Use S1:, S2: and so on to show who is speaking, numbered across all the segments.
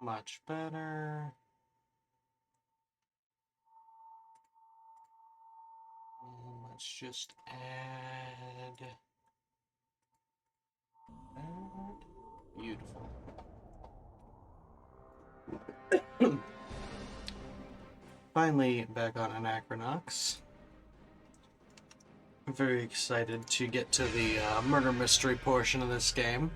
S1: Much better. Let's just add that. Beautiful. Finally back on Anachronox. I'm very excited to get to the murder mystery portion of this game.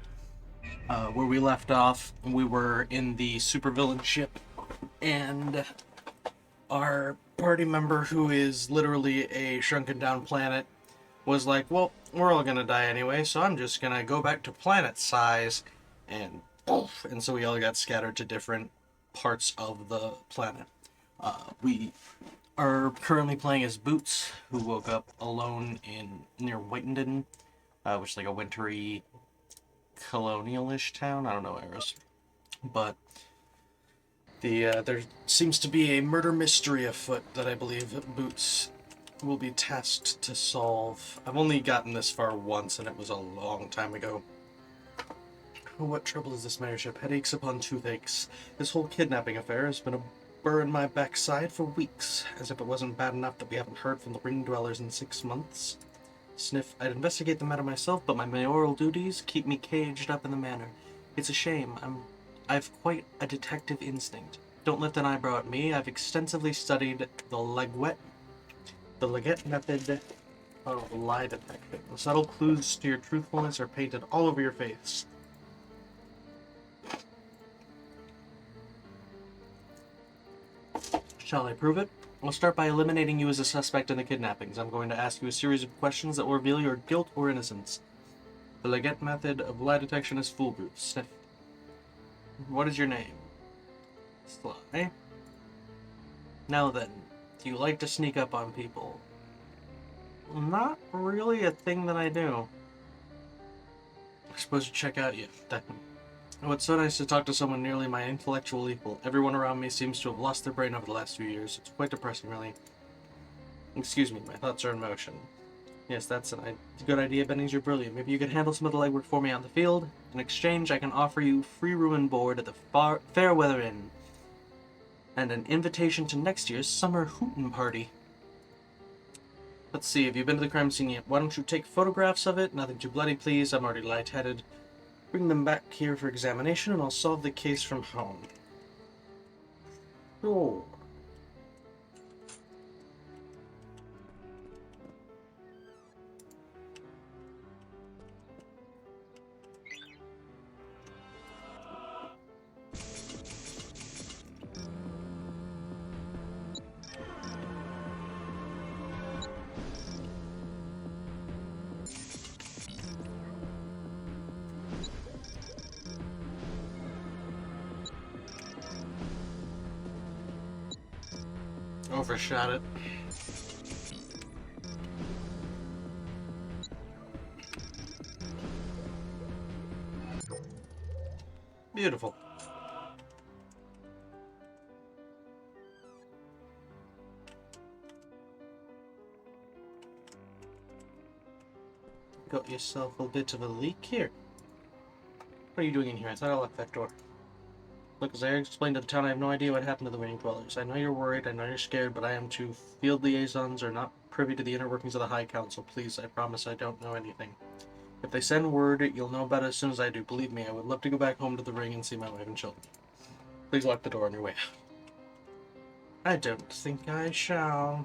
S1: Where we left off, we were in the supervillain ship, and our party member, who is literally a shrunken down planet, was like, well, we're all gonna die anyway, so I'm just gonna go back to planet size, and poof, and so we all got scattered to different parts of the planet. We are currently playing as Boots, who woke up alone in near Whitenden, which is like a wintry colonial-ish town. I don't know where it is, but there seems to be a murder mystery afoot that I believe Boots will be tasked to solve. I've only gotten this far once, and it was a long time ago. Oh, what trouble is this mayorship? Headaches upon toothaches. This whole kidnapping affair has been a burr in my backside for weeks, as if it wasn't bad enough that we haven't heard from the ring dwellers in 6 months. Sniff, I'd investigate the matter myself, but my mayoral duties keep me caged up in the manor. It's a shame. I've quite a detective instinct. Don't lift an eyebrow at me. I've extensively studied the Leggett method of lie detection. The subtle clues to your truthfulness are painted all over your face. Shall I prove it? I'll start by eliminating you as a suspect in the kidnappings. I'm going to ask you a series of questions that will reveal your guilt or innocence. The Leggett method of lie detection is foolproof. Sniff. What is your name? Sly. Now then, do you like to sneak up on people? Not really a thing that I do. I suppose you check out you. Oh, it's so nice to talk to someone nearly my intellectual equal. Everyone around me seems to have lost their brain over the last few years. It's quite depressing, really. Excuse me, my thoughts are in motion. Yes, that's a good idea, Bennings. You're brilliant. Maybe you could handle some of the legwork for me on the field. In exchange, I can offer you free room and board at the Fairweather Inn, and an invitation to next year's summer hootin' party. Let's see, have you been to the crime scene yet? Why don't you take photographs of it? Nothing too bloody, please. I'm already lightheaded. Bring them back here for examination, and I'll solve the case from home. Oh. Overshot it. Beautiful. Got yourself a bit of a leak here. What are you doing in here? I thought I locked that door. Look, as I explained to the town, I have no idea what happened to the Winning Dwellers. I know you're worried, I know you're scared, but I am too. Field liaisons are not privy to the inner workings of the High Council. Please, I promise I don't know anything. If they send word, you'll know about it as soon as I do. Believe me, I would love to go back home to the ring and see my wife and children. Please lock the door on your way out. I don't think I shall.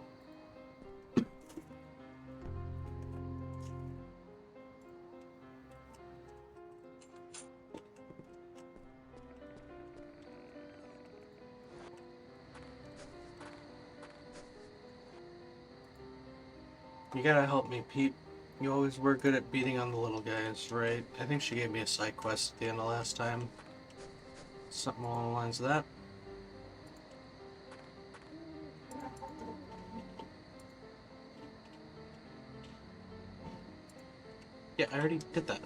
S1: You gotta help me, Pete. You always were good at beating on the little guys, right? I think she gave me a side quest at the end of last time. Something along the lines of that. Yeah, I already did that.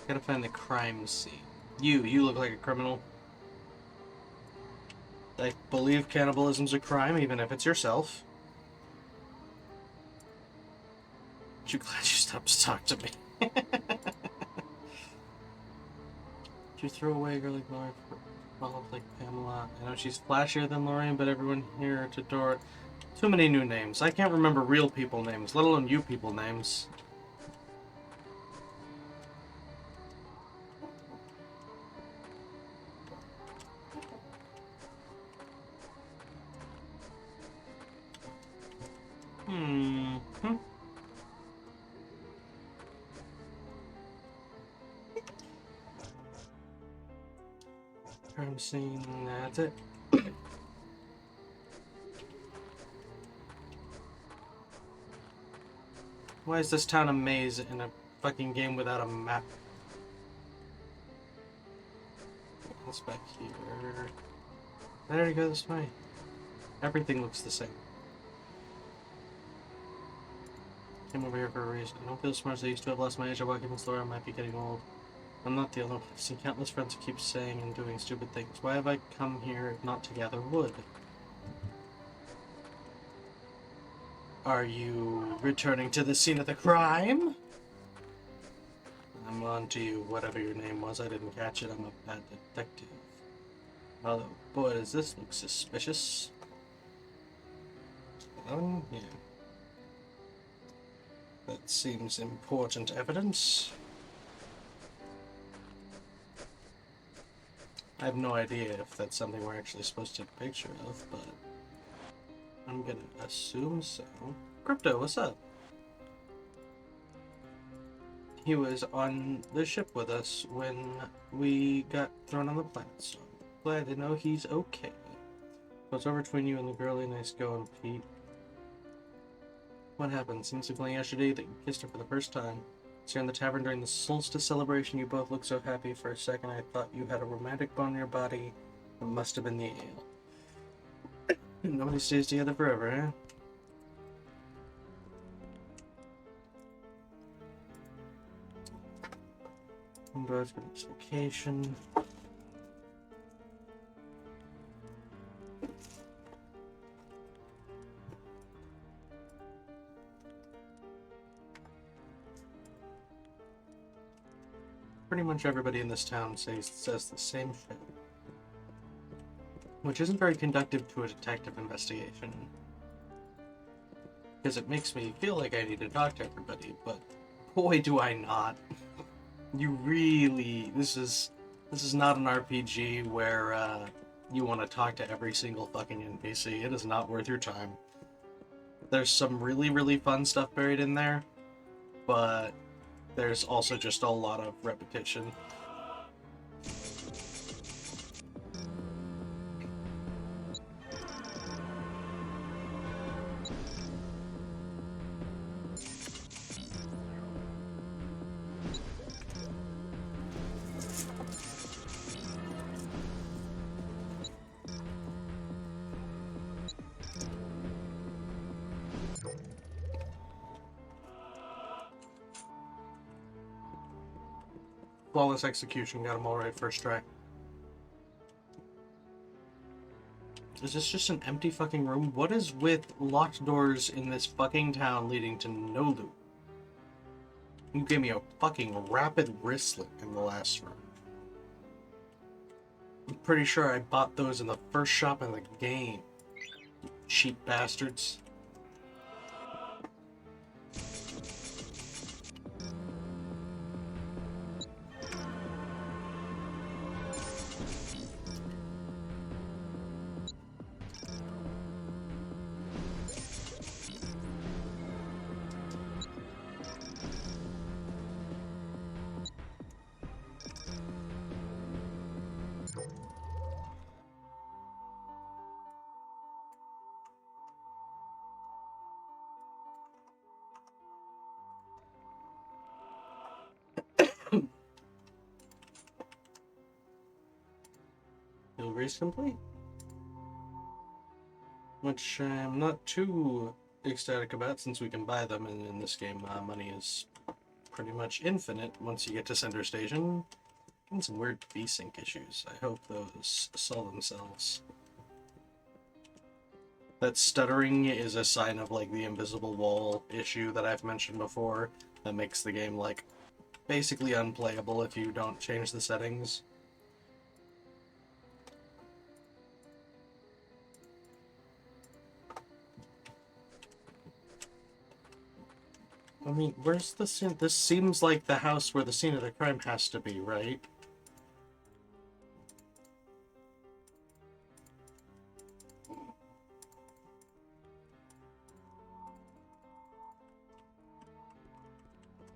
S1: Gotta find the crime scene. You look like a criminal. I believe cannibalism's a crime, even if it's yourself. Aren't you glad you stopped to talk to me? You throw away a girl like Lori for well, like Pamela. I know she's flashier than Lorraine, but everyone here to adore it. Too many new names. I can't remember real people names, let alone you people names. Hmm. I'm seeing that's it. Why is this town a maze in a fucking game without a map? What's back here? I already go this way. Everything looks the same. Came over here for a reason. I don't feel smart as I used to have. Lost my age. I walk in the store. I might be getting old. I'm not the only one. I've seen countless friends who keep saying and doing stupid things. Why have I come here if not to gather wood? Are you returning to the scene of the crime? I'm on to you, whatever your name was. I didn't catch it. I'm a bad detective. Although, boy, does this look suspicious. Oh, yeah. That seems important evidence. I have no idea if that's something we're actually supposed to take a picture of, but I'm gonna assume so. Crypto, what's up? He was on the ship with us when we got thrown on the planet, so I'm glad to know he's okay. What's over between you and the girlie? Nice going, Pete. What happened? Seems like only yesterday that you kissed her for the first time. So you're in the tavern during the solstice celebration. You both looked so happy. For a second, I thought you had a romantic bone in your body. It must have been the ale. Nobody stays together forever, eh? I'm both for this vacation. Pretty much everybody in this town says the same thing. Which isn't very conductive to a detective investigation. Because it makes me feel like I need to talk to everybody, but boy do I not. You really... This is not an RPG where you want to talk to every single fucking NPC. It is not worth your time. There's some really, really fun stuff buried in there, but there's also just a lot of repetition. Flawless execution, got them all right first try. Is this just an empty fucking room? What is with locked doors in this fucking town leading to no loot? You gave me a fucking rapid wristlet in the last room. I'm pretty sure I bought those in the first shop in the game. You cheap bastards. Race complete. Which I'm not too ecstatic about since we can buy them, and in this game money is pretty much infinite once you get to Center Station. And some weird V-Sync issues. I hope those solve themselves. That stuttering is a sign of like the invisible wall issue that I've mentioned before that makes the game like basically unplayable if you don't change the settings. I mean, where's the scene? This seems like the house where the scene of the crime has to be, right?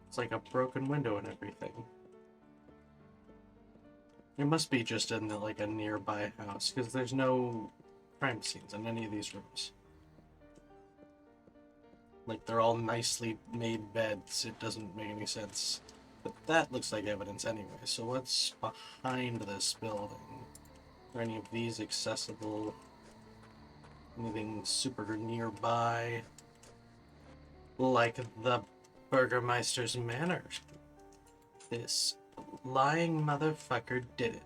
S1: It's like a broken window and everything. It must be just in the, like a nearby house, because there's no crime scenes in any of these rooms. Like, they're all nicely made beds. It doesn't make any sense. But that looks like evidence anyway, so what's behind this building? Are any of these accessible? Anything super nearby? Like the Burgermeister's manor. This lying motherfucker did it.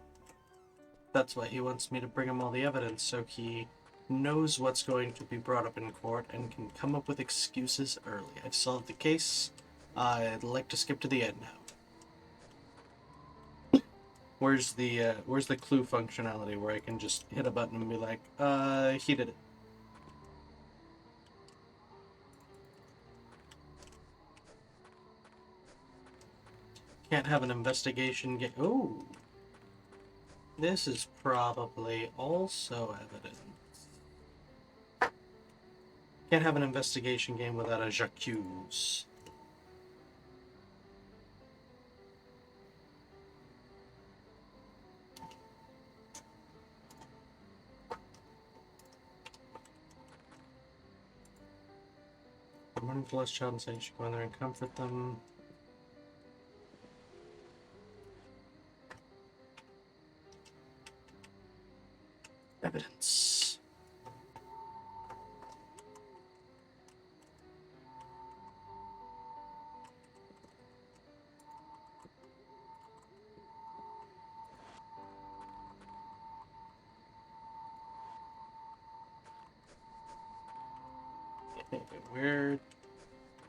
S1: That's why he wants me to bring him all the evidence, so he knows what's going to be brought up in court and can come up with excuses early. I've solved the case. I'd like to skip to the end now. Where's the clue functionality where I can just hit a button and be like, he did it. Can't have an investigation get. Ooh. This is probably also evidence. Can't have an investigation game without a j'accuse. Good morning, blessed child, and say you should go in there and comfort them. Evidence. Okay, where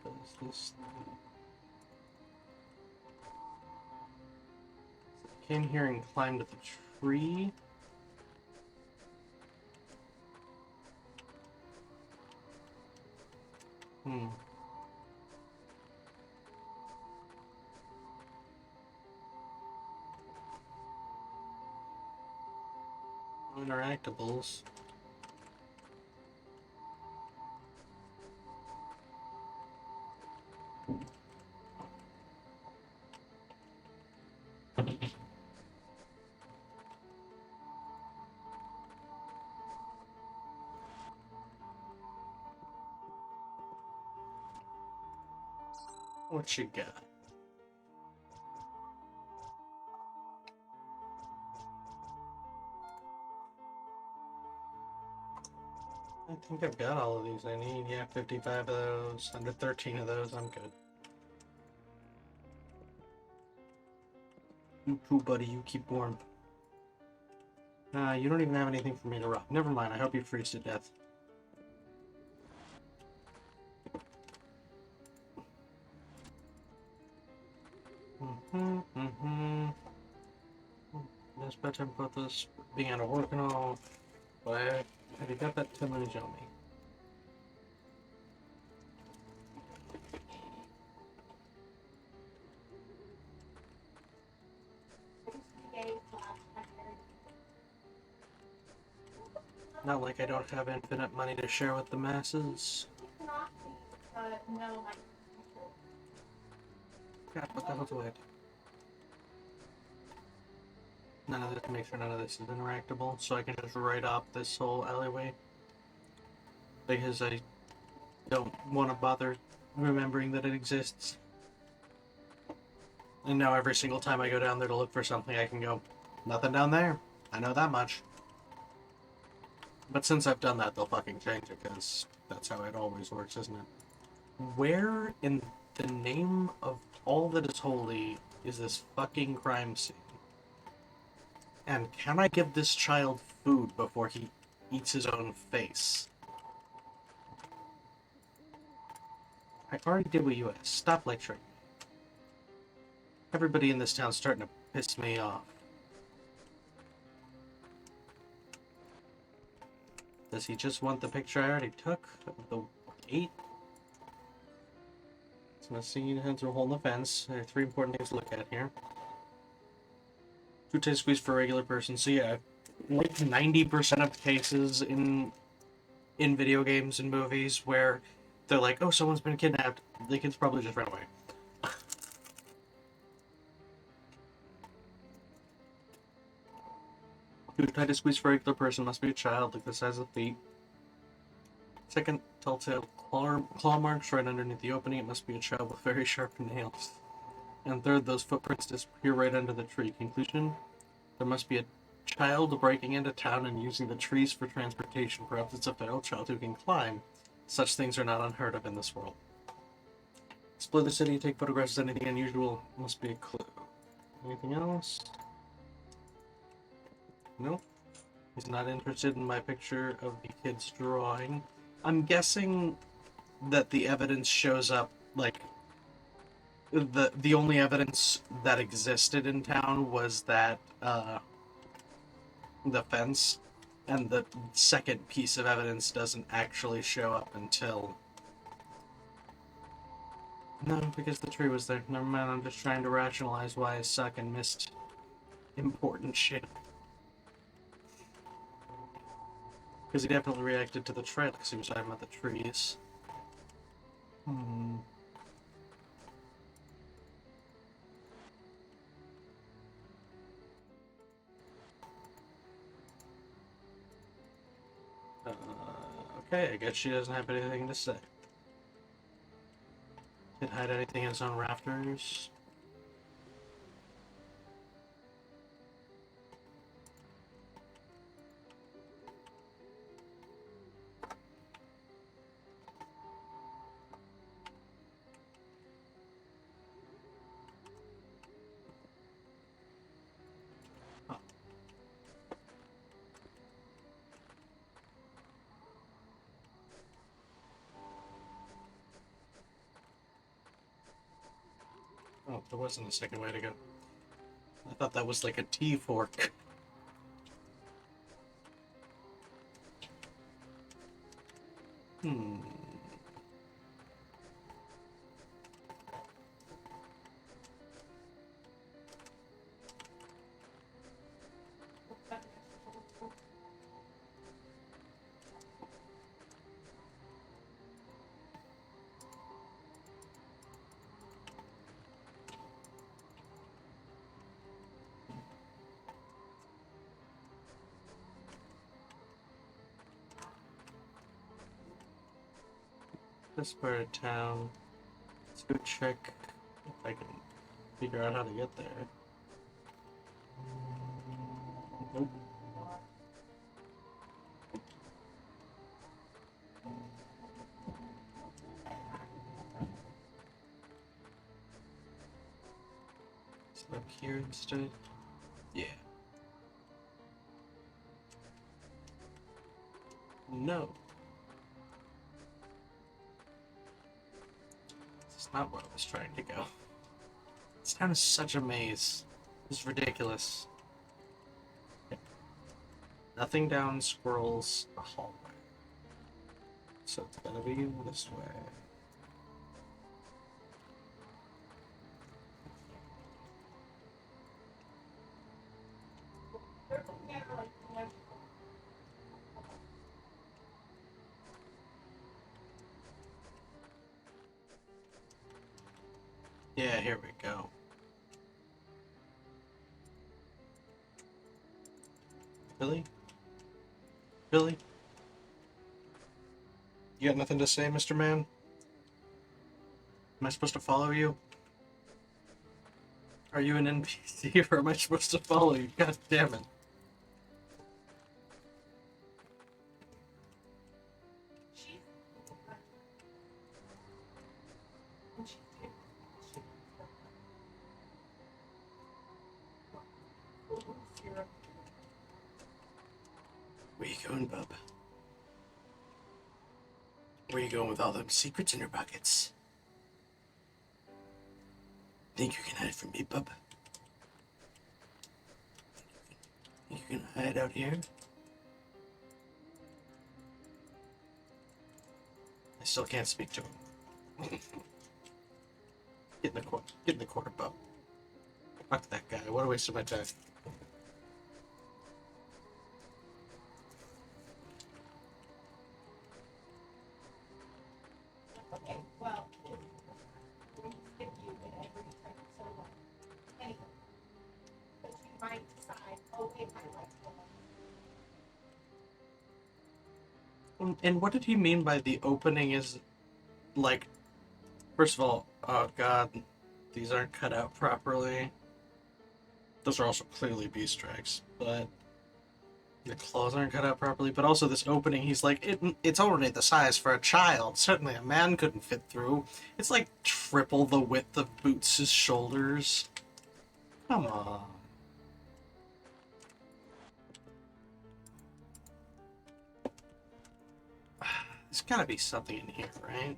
S1: does this lead? Came here and climbed the tree. Interactables. What you got? I think I've got all of these I need. Yeah, 55 of those. Under 13 of those, I'm good. You too, buddy. You keep warm. You don't even have anything for me to rock. Never mind. I hope you freeze to death. This bedtime put this being out of work and all. But have you got that 10 minutes on me? Not like I don't have infinite money to share with the masses.
S2: No,
S1: God, what the hell's weird? None of this, make sure none of this is interactable, so I can just write off this whole alleyway. Because I don't want to bother remembering that it exists. And now every single time I go down there to look for something, I can go, nothing down there. I know that much. But since I've done that, they'll fucking change it, because that's how it always works, isn't it? Where in the name of all that is holy is this fucking crime scene? And can I give this child food before he eats his own face? I already did what you asked. Stop lecturing me. Everybody in this town's starting to piss me off. Does he just want the picture I already took of the 8? So let's see, head through a hole in the fence. There are three important things to look at here. Toothpaste squeeze for a regular person. So yeah, like 90% of cases in video games and movies where they're like, oh, someone's been kidnapped, the kids probably just ran away. Toothpaste squeeze for a regular person must be a child, like the size of the feet. Second, telltale claw marks right underneath the opening. It must be a child with very sharp nails. And third, those footprints disappear right under the tree. Conclusion, there must be a child breaking into town and using the trees for transportation. Perhaps it's a feral child who can climb. Such things are not unheard of in this world. Explore the city, take photographs of anything unusual. Must be a clue. Anything else? Nope. He's not interested in my picture of the kid's drawing. I'm guessing that the evidence shows up, like, the only evidence that existed in town was that, the fence, and the second piece of evidence doesn't actually show up until... No, because the tree was there. Never mind, I'm just trying to rationalize why I suck and missed important shit. Because he definitely reacted to the trail because he was talking about the trees. Okay, I guess she doesn't have anything to say. Didn't hide anything in his own rafters. Oh, there wasn't a second way to go. I thought that was like a T-fork. This part of town. Let's go check if I can figure out how to get there. Nope. Is it up here instead? Yeah. No. This is not where I was trying to go. This town is such a maze. It's ridiculous. Okay. Nothing down Squirrel's hallway. So it's gotta be this way. Yeah, here we go. Billy? Billy? You got nothing to say, Mr. Man? Am I supposed to follow you? Are you an NPC or am I supposed to follow you? God damn it. Where you going, bub? Where you going with all them secrets in your pockets? Think you can hide from me, bub? Think you can hide out here? I still can't speak to him. Get in the corner. Get in the corner, bub. Fuck that guy. What a waste of my time.
S2: Okay, well, we skip you in every type of so long. Anyway, but you might decide, oh wait, I like to.
S1: And what did he mean by the opening is, like, first of all, oh god, these aren't cut out properly. Those are also clearly beast tracks, but the claws aren't cut out properly. But also this opening, he's like, it's already the size for a child. Certainly a man couldn't fit through. It's like triple the width of Boots' shoulders. Come on. There's gotta be something in here, right?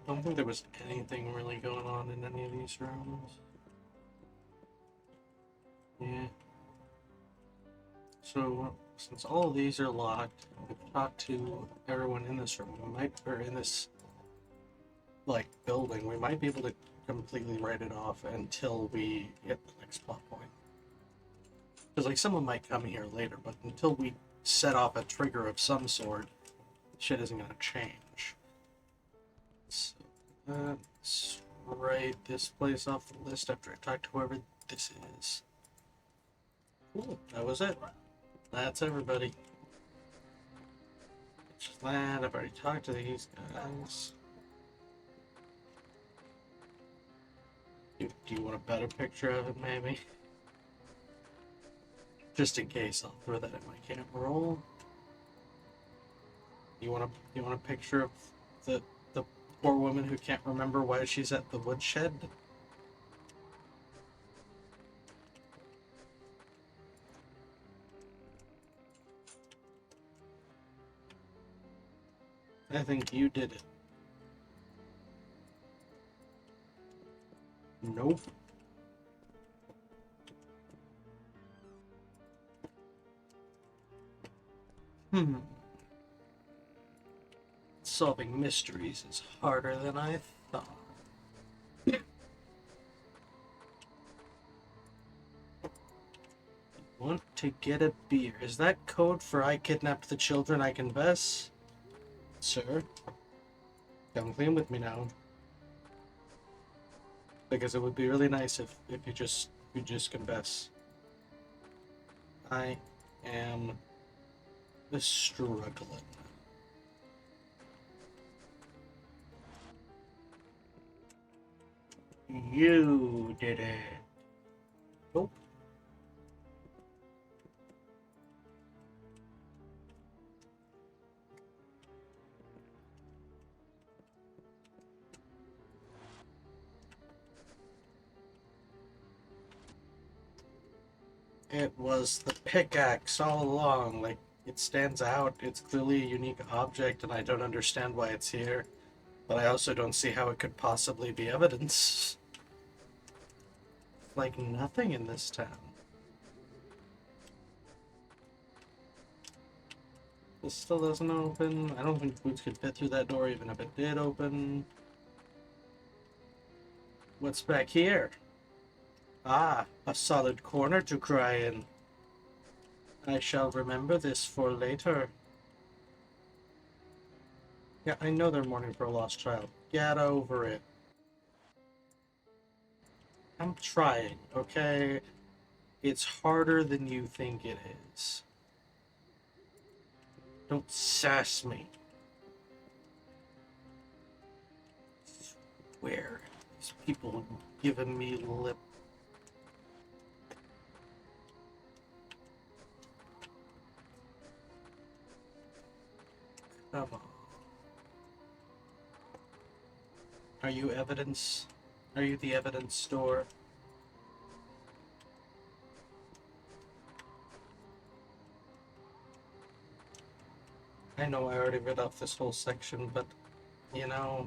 S1: I don't think there was anything really going on in any of these rooms. Yeah. So, since all of these are locked, we've talked to everyone in this room. Or in this, like, building. We might be able to completely write it off until we hit the next plot point. Because, like, someone might come here later, but until we set off a trigger of some sort, shit isn't gonna change. So, let's write this place off the list after I talk to whoever this is. Cool, that was it. That's everybody. Just that, I've already talked to these guys. Do you want a better picture of it, maybe? Just in case, I'll throw that in my camera roll. You want a picture of the poor woman who can't remember why she's at the woodshed? I think you did it. Nope. Solving mysteries is harder than I thought. Want to get a beer. Is that code for I kidnapped the children I confess? Sir? Come clean with me now. Because it would be really nice if you just confess. I am struggling. You did it. Nope. It was the pickaxe all along. Like, it stands out. It's clearly a unique object, and I don't understand why it's here. But I also don't see how it could possibly be evidence. Like nothing in this town. This still doesn't open. I don't think Boots could fit through that door even if it did open. What's back here? Ah, a solid corner to cry in. I shall remember this for later. Yeah, I know they're mourning for a lost child. Get over it. I'm trying, okay? It's harder than you think it is. Don't sass me. Where? These people giving me lip. Come on. Are you evidence? Are you the evidence store? I know I already read off this whole section, but, you know...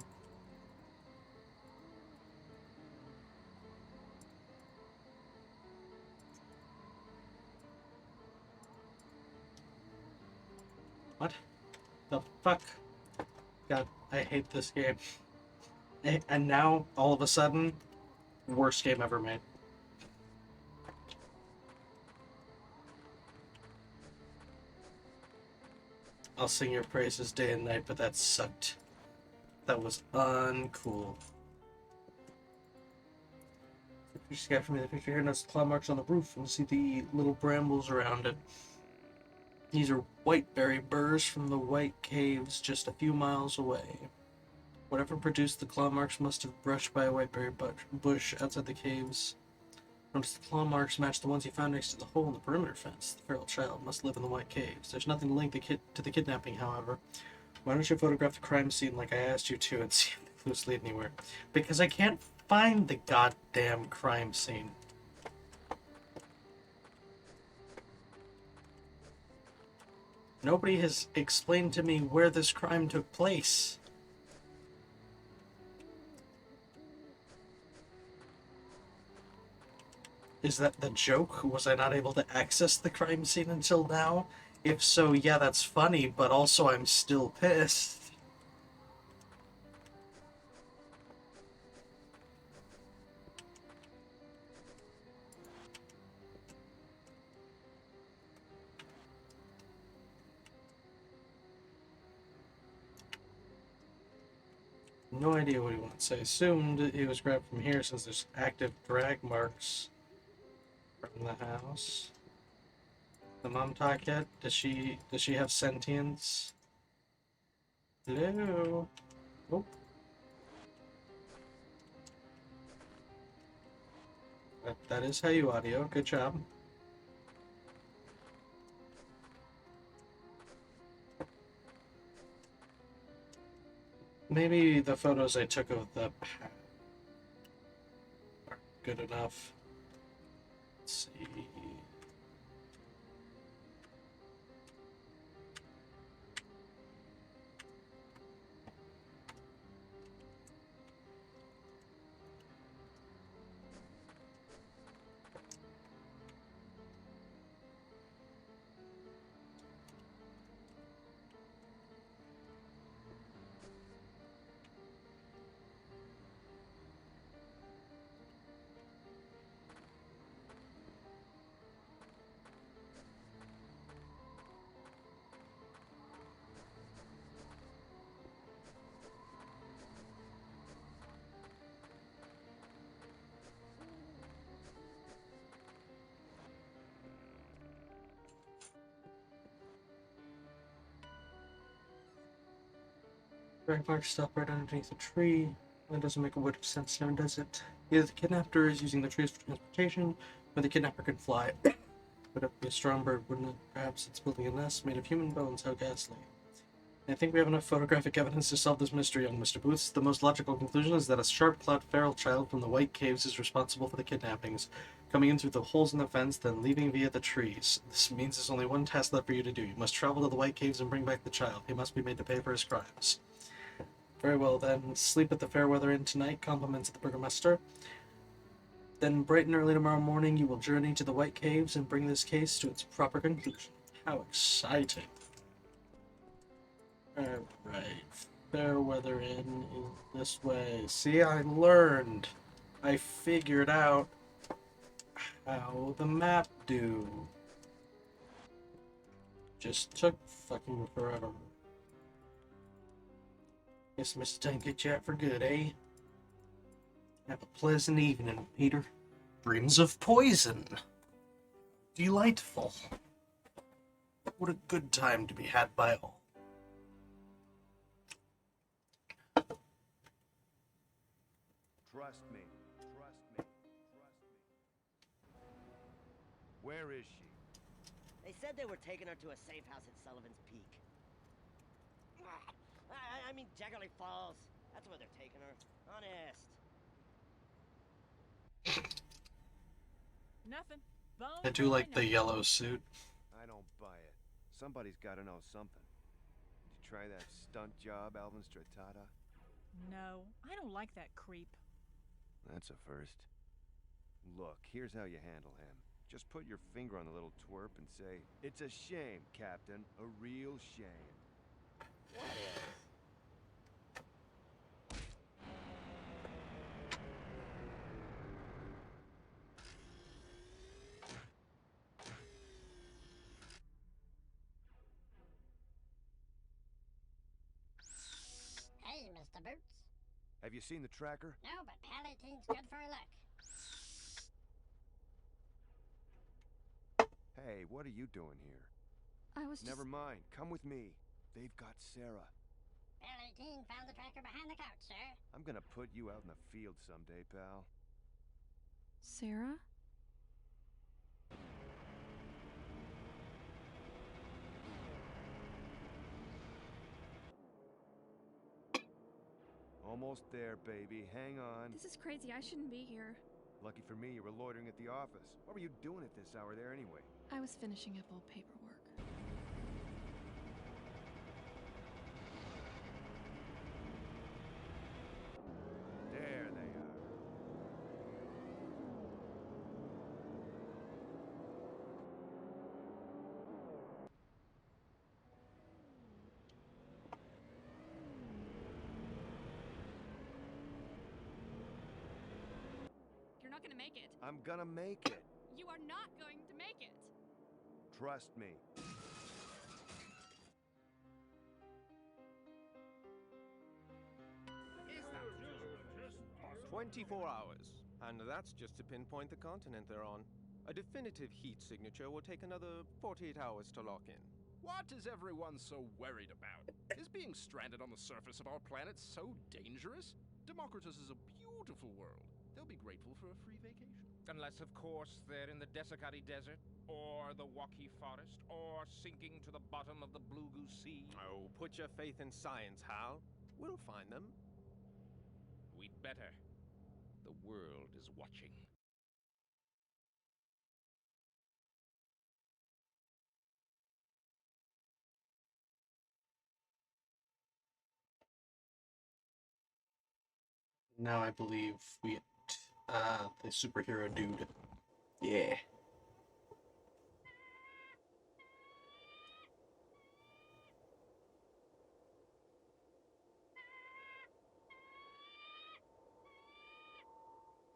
S1: What the fuck? God, I hate this game. And now, all of a sudden, worst game ever made. I'll sing your praises day and night, but that sucked. That was uncool. The picture got from me. The picture here notes the claw marks on the roof and see the little brambles around it. These are whiteberry burrs from the White Caves just a few miles away. Whatever produced the claw marks must have brushed by a whiteberry bush outside the caves. Notice the claw marks match the ones you found next to the hole in the perimeter fence. The feral child must live in the White Caves. There's nothing to link to the kidnapping, however. Why don't you photograph the crime scene like I asked you to and see if the clues lead anywhere? Because I can't find the goddamn crime scene. Nobody has explained to me where this crime took place. Is that the joke? Was I not able to access the crime scene until now? If so, yeah, that's funny, but also I'm still pissed. No idea what he wants. I assumed it was grabbed from here since there's active drag marks from the house. The mom talk yet? Does she have sentience? Hello? Oh. That is how you audio. Good job. Maybe the photos I took of the path are good enough. Let's see. Drag marks stop right underneath the tree. That doesn't make a word of sense now, does it? Either the kidnapper is using the trees for transportation, or the kidnapper can fly. Would it be a strong bird, wouldn't it? Perhaps it's building a nest made of human bones. How ghastly. I think we have enough photographic evidence to solve this mystery, young Mr. Booth. The most logical conclusion is that a sharp-clawed feral child from the White Caves is responsible for the kidnappings, coming in through the holes in the fence, then leaving via the trees. This means there's only one task left for you to do. You must travel to the White Caves and bring back the child. He must be made to pay for his crimes. Very well, then. Sleep at the Fairweather Inn tonight, compliments of the Burgomaster. Then, bright and early tomorrow morning, you will journey to the White Caves and bring this case to its proper conclusion. How exciting. Alright. Fairweather Inn is this way. See, I learned. I figured out how the map do. Just took fucking forever. Guess Mr. Time get you out for good, eh? Have a pleasant evening, Peter. Dreams of poison. Delightful. What a good time to be had by all.
S3: said they were taking her to a safe house at Sullivan's Peak. I mean Jaggerly Falls. That's where they're taking her. Honest.
S4: Nothing. Bone
S1: I do
S4: boy,
S1: like the
S4: nothing.
S1: yellow suit.
S5: I don't buy it. Somebody's gotta know something. Did you try that stunt job, Alvin Stratata?
S4: No, I don't like that creep.
S5: That's a first. Look, here's how you handle him. Just put your finger on the little twerp and say, "It's a shame, Captain. A real shame."
S3: What is?
S6: Hey, Mr. Boots.
S5: Have you seen the tracker?
S6: No, but Palatine's good for a look.
S5: Hey, what are you doing here?
S7: I was just...
S5: Never mind. Come with me. They've got Sarah.
S6: Palatine found the tracker behind the couch, sir.
S5: I'm gonna put you out in the field someday, pal.
S7: Sarah?
S5: Almost there, baby. Hang on.
S7: This is crazy. I shouldn't be here.
S5: Lucky for me, you were loitering at the office. What were you doing at this hour there anyway?
S7: I was finishing up old paperwork.
S5: There they are.
S7: You're not gonna make it.
S5: I'm gonna make it.
S7: You are not going to make it.
S5: Trust me.
S8: 24 hours, and that's just to pinpoint the continent they're on. A definitive heat signature will take another 48 hours to lock in.
S9: What is everyone so worried about? Is being stranded on the surface of our planet so dangerous? Democritus is a beautiful world. They'll be grateful for a free vacation.
S10: Unless, of course, they're in the Desicati Desert, or the Waki Forest, or sinking to the bottom of the Blue Goose Sea.
S8: Oh, put your faith in science, Hal. We'll find them.
S10: We'd better. The world is watching.
S1: Now I believe we get the superhero dude. Yeah.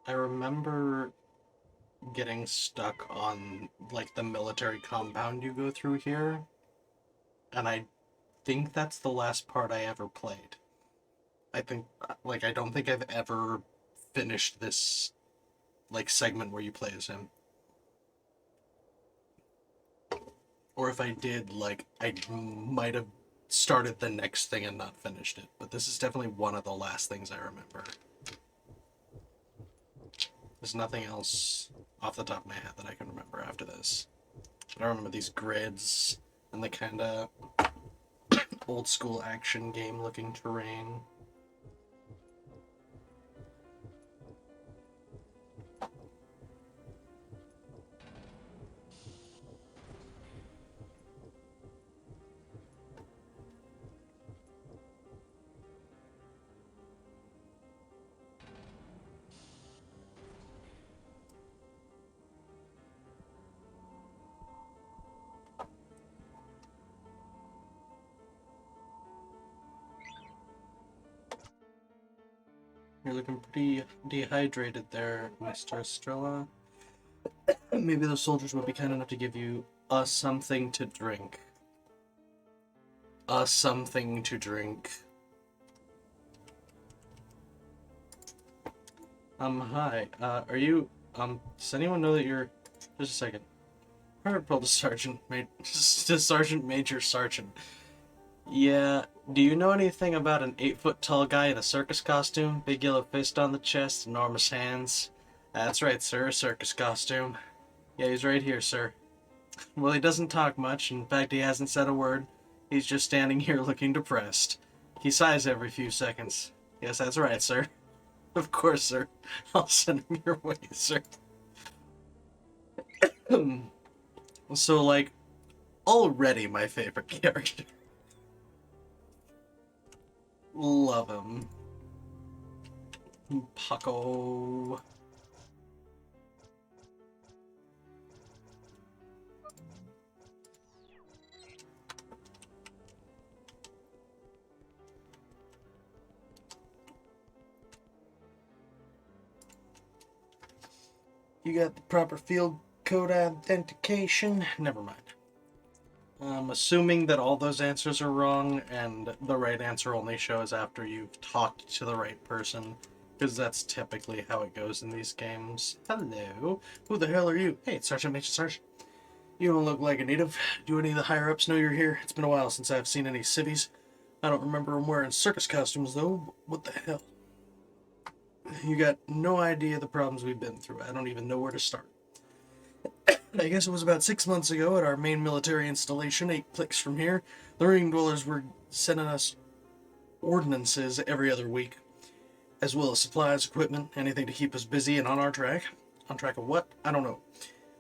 S1: I remember getting stuck on like the military compound you go through here, and I think that's the last part I ever played. I think, like, I don't think I've ever finished this, like, segment where you play as him. Or if I did, like, I might have started the next thing and not finished it. But this is definitely one of the last things I remember. There's nothing else off the top of my head that I can remember after this. I remember these grids and the kind of old school action game looking terrain. You're looking pretty dehydrated there, Mr. Estrella. Maybe those soldiers would be kind enough to give you something to drink. Something to drink. Hi. Are you, does anyone know that you're... Just a second. Heard pulled to Sergeant Major Sergeant. Yeah, do you know anything about an 8-foot tall guy in a circus costume? Big yellow fist on the chest, enormous hands. That's right, sir, a circus costume. Yeah, he's right here, sir. Well, he doesn't talk much. In fact, he hasn't said a word. He's just standing here looking depressed. He sighs every few seconds. Yes, that's right, sir. Of course, sir. I'll send him your way, sir. So, like, already my favorite character. Love him. Paco. You got the proper field code authentication? Never mind. I'm assuming that all those answers are wrong, and the right answer only shows after you've talked to the right person, because that's typically how it goes in these games. Hello. Who the hell are you? Hey, it's Sergeant Major Sarge. You don't look like a native. Do any of the higher-ups know you're here? It's been a while since I've seen any civvies. I don't remember them wearing circus costumes, though. What the hell? You got no idea the problems we've been through. I don't even know where to start. I guess it was about 6 months ago at our main military installation, 8 clicks from here. The ring dwellers were sending us ordnances every other week, as well as supplies, equipment, anything to keep us busy and on our track. On track of what? I don't know.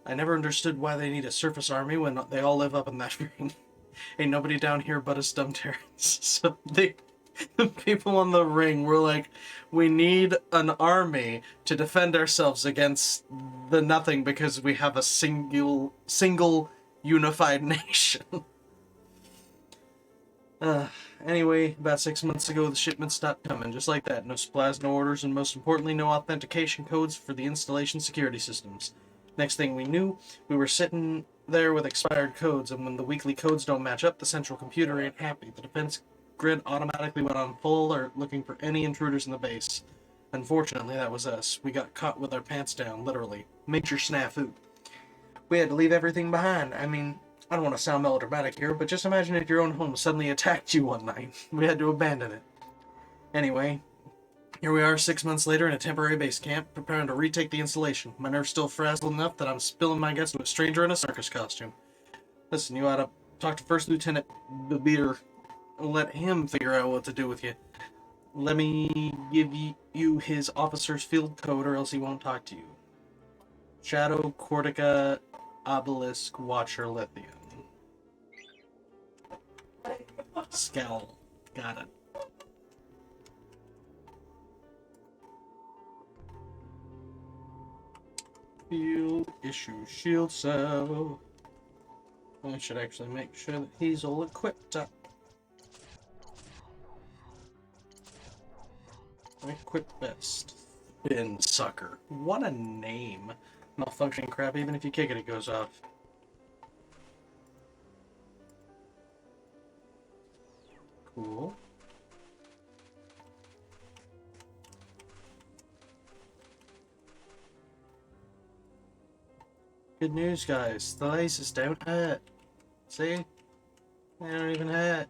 S1: I never understood why they need a surface army when they all live up in that ring. Ain't nobody down here but us dumb Terrans. So the people on the ring were like, we need an army to defend ourselves against the nothing because we have a single unified nation. Anyway, about 6 months ago, the shipment stopped coming, just like that. No supplies, no orders, and most importantly, no authentication codes for the installation security systems. Next thing we knew, we were sitting there with expired codes, and when the weekly codes don't match up, the central computer ain't happy. The defense grid automatically went on full alert, looking for any intruders in the base. Unfortunately, that was us. We got caught with our pants down, literally. Major snafu. We had to leave everything behind. I mean, I don't want to sound melodramatic here, but just imagine if your own home suddenly attacked you one night. We had to abandon it. Anyway, here we are 6 months later in a temporary base camp, preparing to retake the installation. My nerves still frazzled enough that I'm spilling my guts to a stranger in a circus costume. Listen, you ought to talk to First Lieutenant Beer and let him figure out what to do with you. Let me give you his officer's field code or else he won't talk to you. Shadow, Cortica, Obelisk, Watcher, Lithium. Scowl. Got it. Field issue shield cell. I should actually make sure that he's all equipped up. Equip best. Bin sucker. What a name. Malfunctioning crap, even if you kick it, it goes off. Cool. Good news, guys. The laces don't hurt. See? They don't even hurt.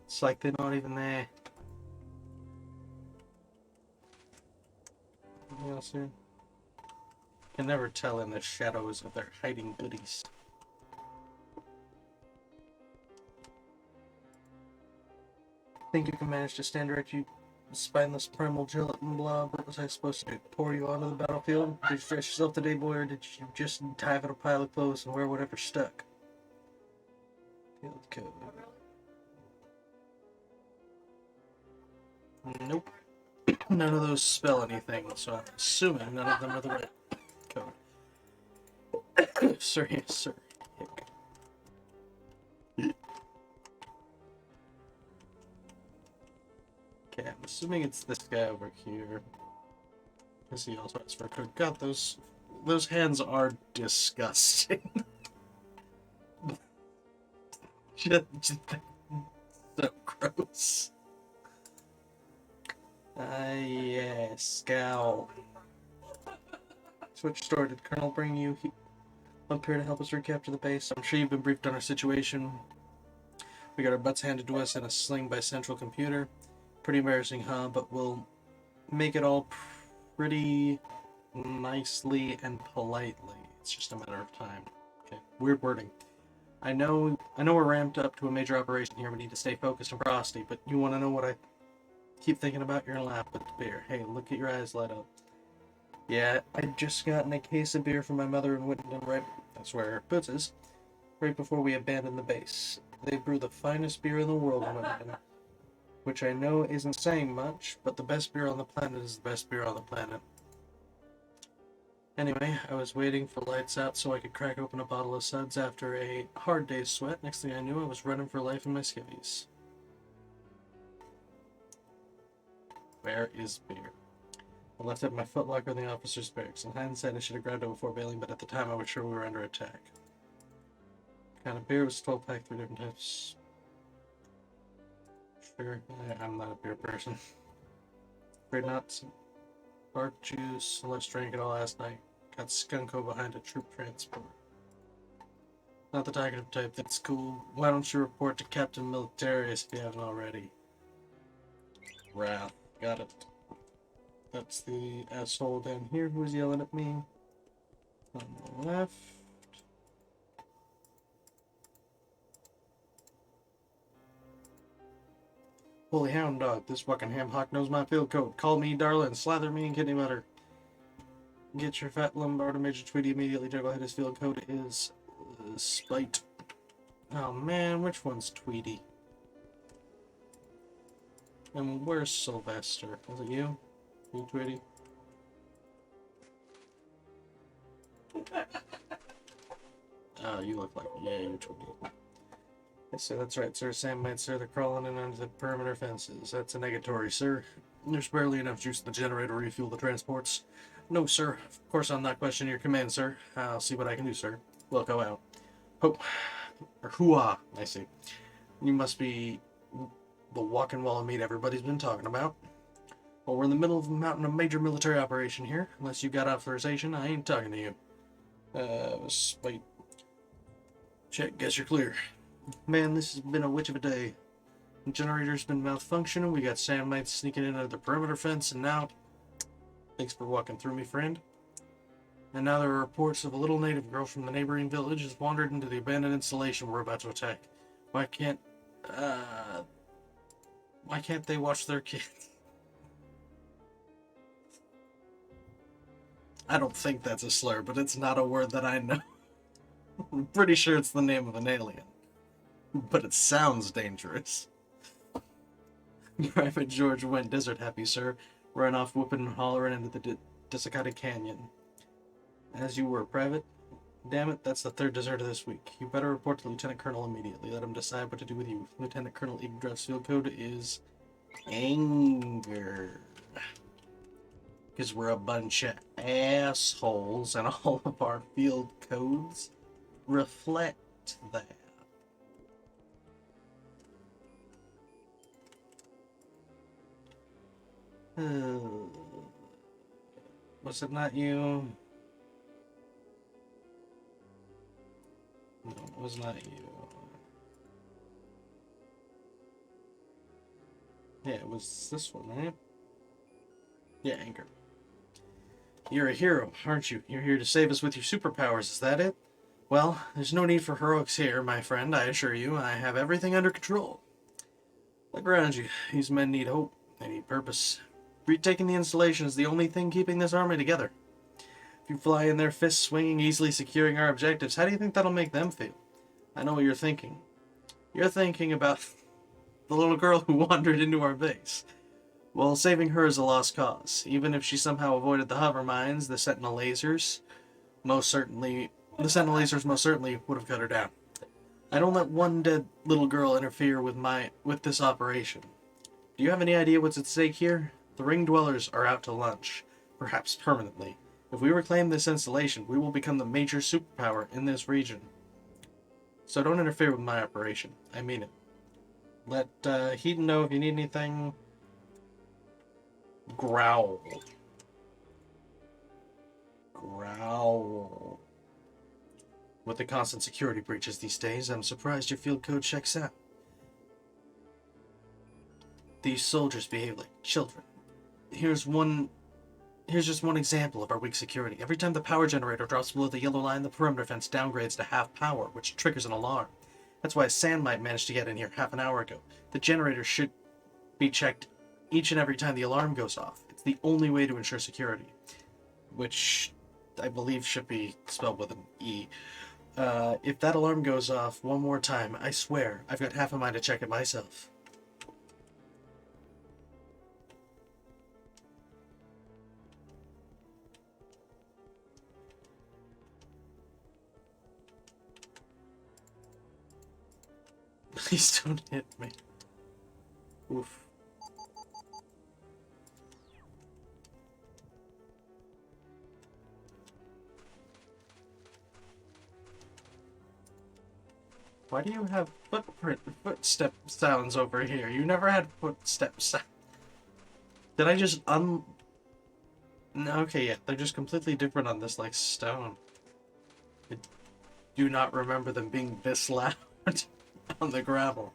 S1: It's like they're not even there. Anything else here? Can never tell in the shadows if they're hiding goodies. Think you can manage to stand erect, you spineless primal gelatin blob? What was I supposed to do? Pour you onto the battlefield? Did you dress yourself today, boy, or did you just dive in a pile of clothes and wear whatever stuck? Field code. Nope. None of those spell anything, so I'm assuming none of them are the right code. Sir, yes, sir. Okay, I'm assuming it's this guy over here. Because he also has for code. God, those hands are disgusting. just so gross. Yes, scowl. Switch store. Did Colonel bring you up here to help us recapture the base? I'm sure you've been briefed on our situation. We got our butts handed to us in a sling by Central Computer. Pretty embarrassing, huh? But we'll make it all pretty nicely and politely. It's just a matter of time. Okay, weird wording. I know we're ramped up to a major operation here. We need to stay focused and frosty, but you want to know what I keep thinking about? You're in a lap with the beer. Hey, look at your eyes light up. Yeah, I just gotten a case of beer from my mother in Whittington, right? That's where her boots is. Right before we abandoned the base. They brew the finest beer in the world in Whittington. Which I know isn't saying much, but the best beer on the planet is the best beer on the planet. Anyway, I was waiting for lights out so I could crack open a bottle of suds after a hard day's sweat. Next thing I knew, I was running for life in my skivvies. Where is beer? I left it in my footlocker in the officer's barracks. In hindsight, I should have grabbed it before bailing, but at the time I was sure we were under attack. Kind of beer was 12-pack, 3 different types. Sure, I'm not a beer person. Afraid not. Bark juice, let's drink it all last night. Got skunko behind a troop transport. Not the talkative type, that's cool. Why don't you report to Captain Militarius if you haven't already? Wrath, got it. That's the asshole down here who was yelling at me. On the left. Holy hound dog, this fucking ham hock knows my field code. Call me darling, slather me in kidney butter. Get your fat lumbar to Major Tweety immediately. Jugglehead, his field code is Spite. Oh man, which one's Tweety? And where's Sylvester? Is it you? You, Tweety? Oh, you look like, yeah, you're Tweety. Yes, sir, that's right, sir. Sam might, sir. They're crawling in under the perimeter fences. That's a negatory, sir. There's barely enough juice in the generator to refuel the transports. No, sir. Of course I'm not questioning your command, sir. I'll see what I can do, sir. We'll go out. Hope. Or hooah, I see. You must be the walking wall of meat everybody's been talking about. Well, we're in the middle of mounting a major military operation here. Unless you got authorization, I ain't talking to you. Wait. Check, guess you're clear. Man, this has been a witch of a day. The generator's been malfunctioning, we got sandmites sneaking in under the perimeter fence, and now... Thanks for walking through me, friend. And now there are reports of a little native girl from the neighboring village has wandered into the abandoned installation we're about to attack. Why can't they watch their kids? I don't think that's a slur, but it's not a word that I know. I'm pretty sure it's the name of an alien. But it sounds dangerous. Private George went desert happy, sir. Ran off whooping and hollering into the desiccated canyon. As you were, Private. Damn it, that's the third deserter this week. You better report to Lieutenant Colonel immediately. Let him decide what to do with you. Lieutenant Colonel Eagledraft's field code is... anger. Because we're a bunch of assholes, and all of our field codes reflect that. Was it not you? No, it was not you. Yeah, it was this one, right? Yeah, Anchor. You're a hero, aren't you? You're here to save us with your superpowers, is that it? Well, there's no need for heroics here, my friend, I assure you. I have everything under control. Look around you. These men need hope. They need purpose. Retaking the installation is the only thing keeping this army together. If you fly in their fists swinging, easily securing our objectives, how do you think that'll make them feel? I know what you're thinking. You're thinking about the little girl who wandered into our base. Well, saving her is a lost cause. Even if she somehow avoided the hover mines, the sentinel lasers most certainly would have cut her down. I don't let one dead little girl interfere with this operation. Do you have any idea what's at stake here? The ring dwellers are out to lunch, perhaps permanently. If we reclaim this installation, we will become the major superpower in this region. So don't interfere with my operation. I mean it. Let Heaton know if you need anything. Growl. Growl. With the constant security breaches these days, I'm surprised your field code checks out. These soldiers behave like children. Here's one Here's just one example of our weak security. Every time the power generator drops below the yellow line, the perimeter fence downgrades to half power, which triggers an alarm. That's why Sand Mite managed to get in here half an hour ago. The generator should be checked each and every time the alarm goes off. It's the only way to ensure security. Which I believe should be spelled with an E. If that alarm goes off one more time, I swear, I've got half a mind to check it myself. Please don't hit me. Oof. Why do you have footstep sounds over here? You never had footstep sounds. Did I just No, okay, yeah, they're just completely different on this, like, stone. I do not remember them being this loud on the gravel.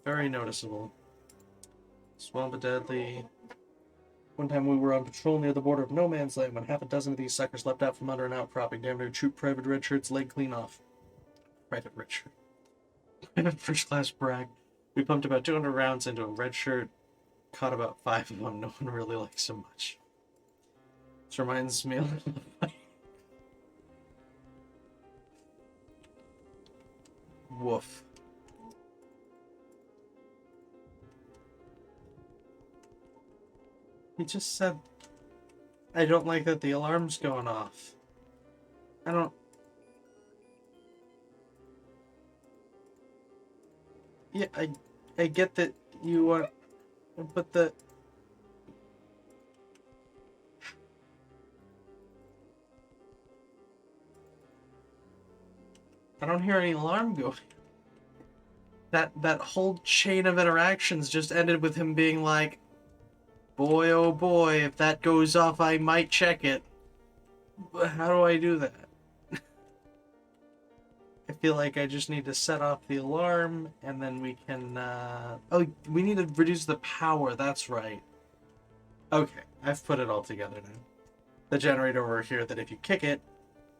S1: Very noticeable. Swamp deadly. One time we were on patrol near the border of No Man's Land when half a dozen of these suckers leapt out from under an outcropping, damn near Troop Private Redshirt's leg clean off. Private Redshirt. Private First Class Bragg. We pumped about 200 rounds into a Redshirt, caught about 5 of them. No one really likes him much. This reminds me of the fight. Woof. He just said, I don't like that the alarm's going off. Yeah, I get that you want, but I don't hear any alarm going. That whole chain of interactions just ended with him being like, boy, oh boy, if that goes off, I might check it. But how do I do that? I feel like I just need to set off the alarm, and then we can, oh, we need to reduce the power, that's right. Okay, I've put it all together now. The generator over here that if you kick it,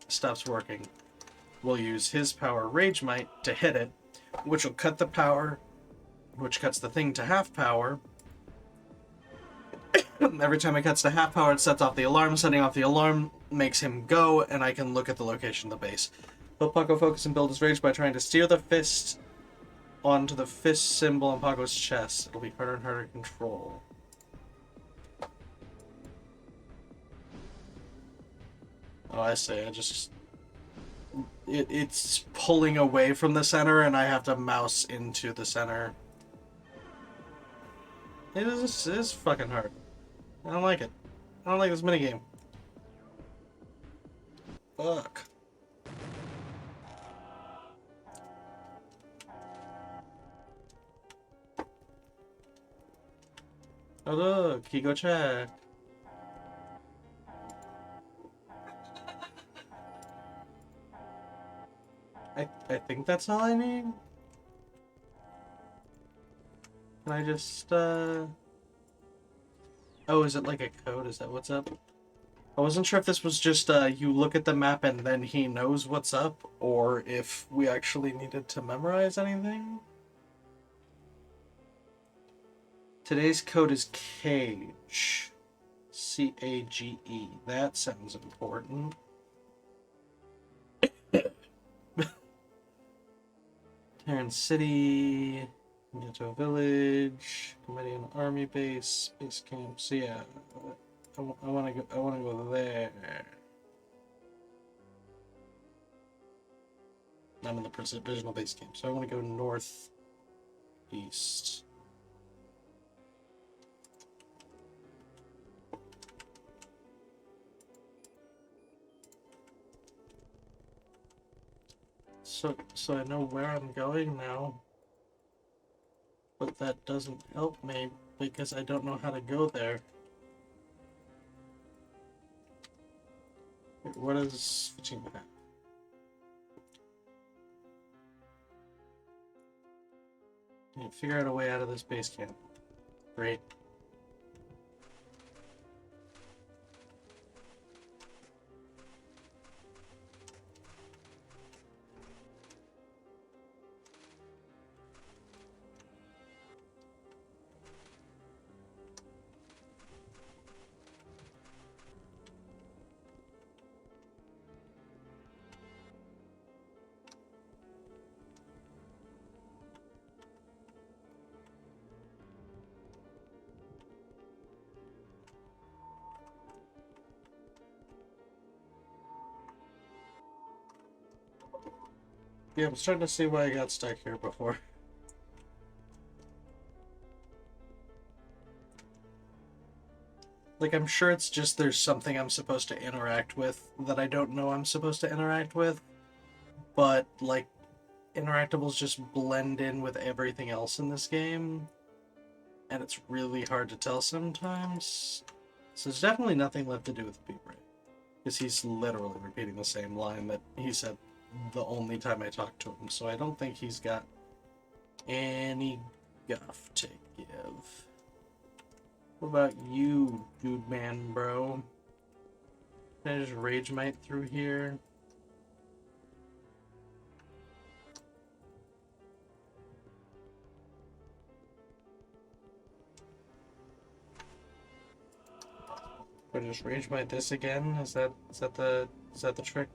S1: stops working. We'll use his power Rage Might to hit it, which will cut the power, which cuts the thing to half power. Every time it cuts to half power, it sets off the alarm. Setting off the alarm makes him go, and I can look at the location of the base. He'll Paco focus and build his rage by trying to steer the fist onto the fist symbol on Paco's chest. It'll be harder and harder to control. Oh, I see. It's pulling away from the center, and I have to mouse into the center. It is fucking hard. I don't like it. I don't like this minigame. Fuck. Oh look, he go check. I think that's all I need. Can I just, Oh, is it like a code? Is that what's up? I wasn't sure if this was just, you look at the map and then he knows what's up, or if we actually needed to memorize anything. Today's code is Cage. C-A-G-E. That sounds important. Terran City, Ghetto Village, Comedian Army Base, Base Camp. So yeah, I want to go there. I'm in the Provisional Base Camp, so I want to go northeast. So I know where I'm going now, but that doesn't help me because I don't know how to go there. Wait, what is switching that? I need to figure out a way out of this base camp. Great. Yeah, I'm starting to see why I got stuck here before. Like, I'm sure it's just there's something I'm supposed to interact with that I don't know I'm supposed to interact with, but, like, interactables just blend in with everything else in this game, and it's really hard to tell sometimes. So there's definitely nothing left to do with Beaver, because he's literally repeating the same line that he said the only time I talked to him, so I don't think he's got any guff to give. What about you, dude man, bro? Can I just rage mite through here? Or just rage mite this again? Is that the trick?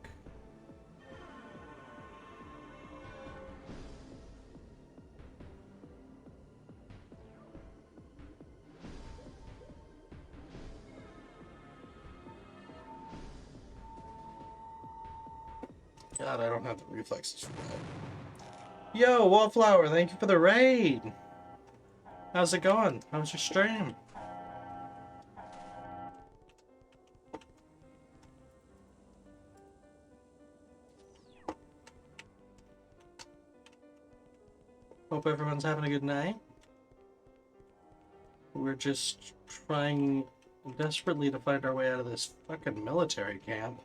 S1: God, I don't have the reflexes for that. Yo, Wallflower, thank you for the raid! How's it going? How's your stream? Hope everyone's having a good night. We're just trying desperately to find our way out of this fucking military camp.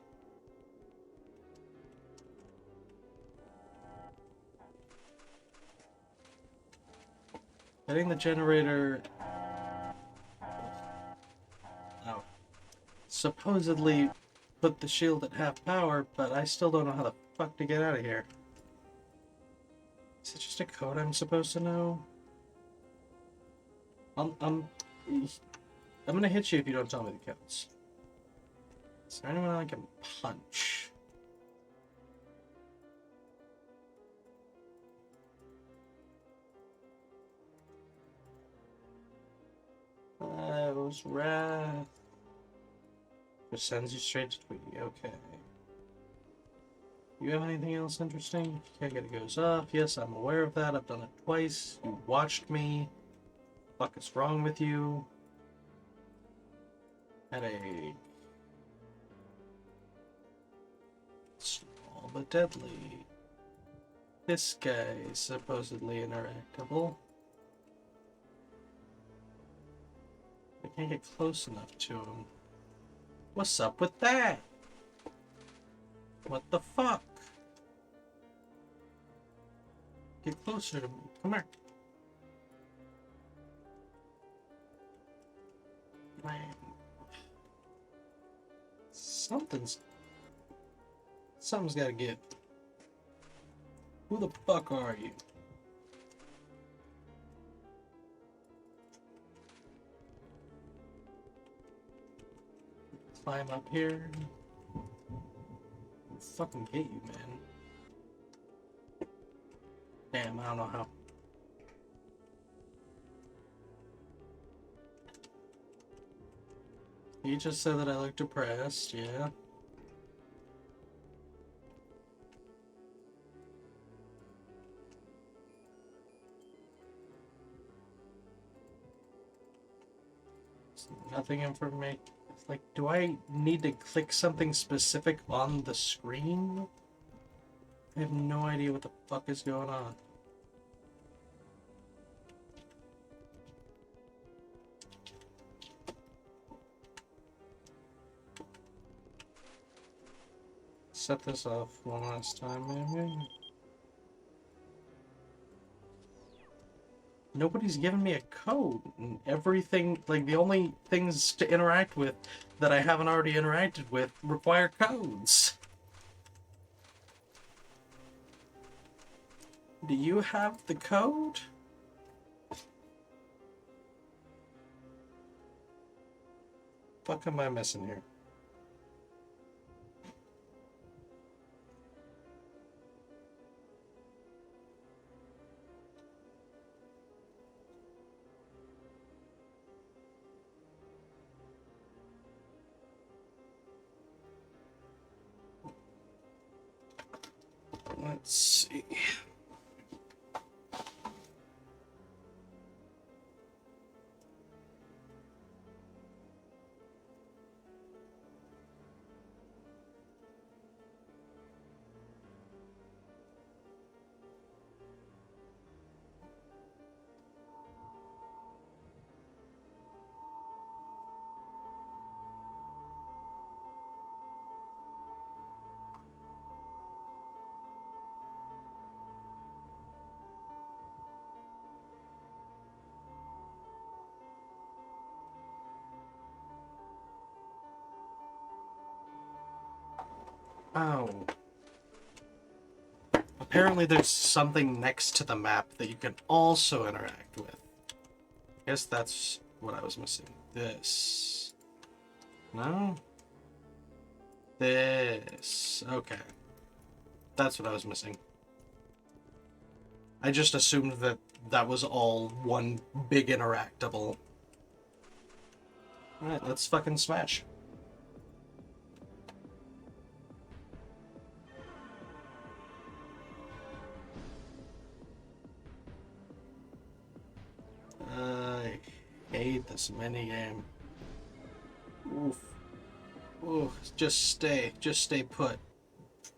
S1: Getting the generator... Oh. Supposedly put the shield at half power, but I still don't know how the fuck to get out of here. Is it just a code I'm supposed to know? I'm gonna hit you if you don't tell me the codes. Is there anyone I can punch? That was wrath. Just sends you straight to Tweety. Okay. You have anything else interesting? If you can't get it goes off. Yes, I'm aware of that. I've done it twice. You watched me. What the fuck is wrong with you? Headache. Small but deadly. This guy is supposedly interactable. I can't get close enough to him. What's up with that? What the fuck? Get closer to me. Come here. Man. Something's gotta give. Who the fuck are you? Climb up here. I'll fucking get you, man. Damn, I don't know how. You just said that I look depressed, yeah. Nothing information. Like, do I need to click something specific on the screen? I have no idea what the fuck is going on. Set this off one last time, maybe? Nobody's given me a code, and everything, like, the only things to interact with that I haven't already interacted with require codes. Do you have the code? What am I missing here? Let's see. Oh. Apparently there's something next to the map that you can also interact with. Guess that's what I was missing. This. No? This. Okay. That's what I was missing. I just assumed that that was all one big interactable. Alright, let's fucking smash. I hate this minigame. Oof. Oof. Just stay put.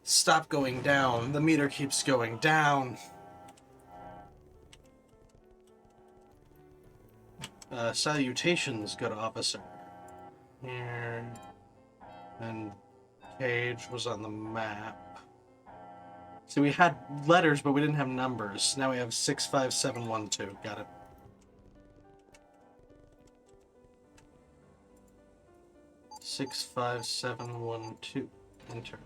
S1: Stop going down. The meter keeps going down. Salutations, good officer. Here. And Cage was on the map. So we had letters, but we didn't have numbers. Now we have 65712. Got it. Six, 5, 7, 1, 2. Enter.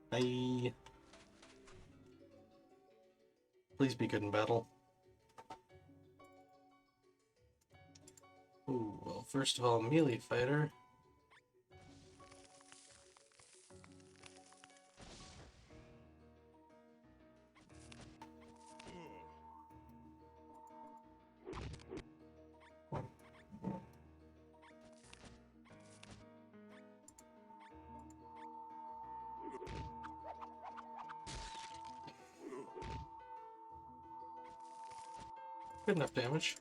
S1: Bye. Please be good in battle. Ooh, well, first of all, melee fighter. Good enough damage.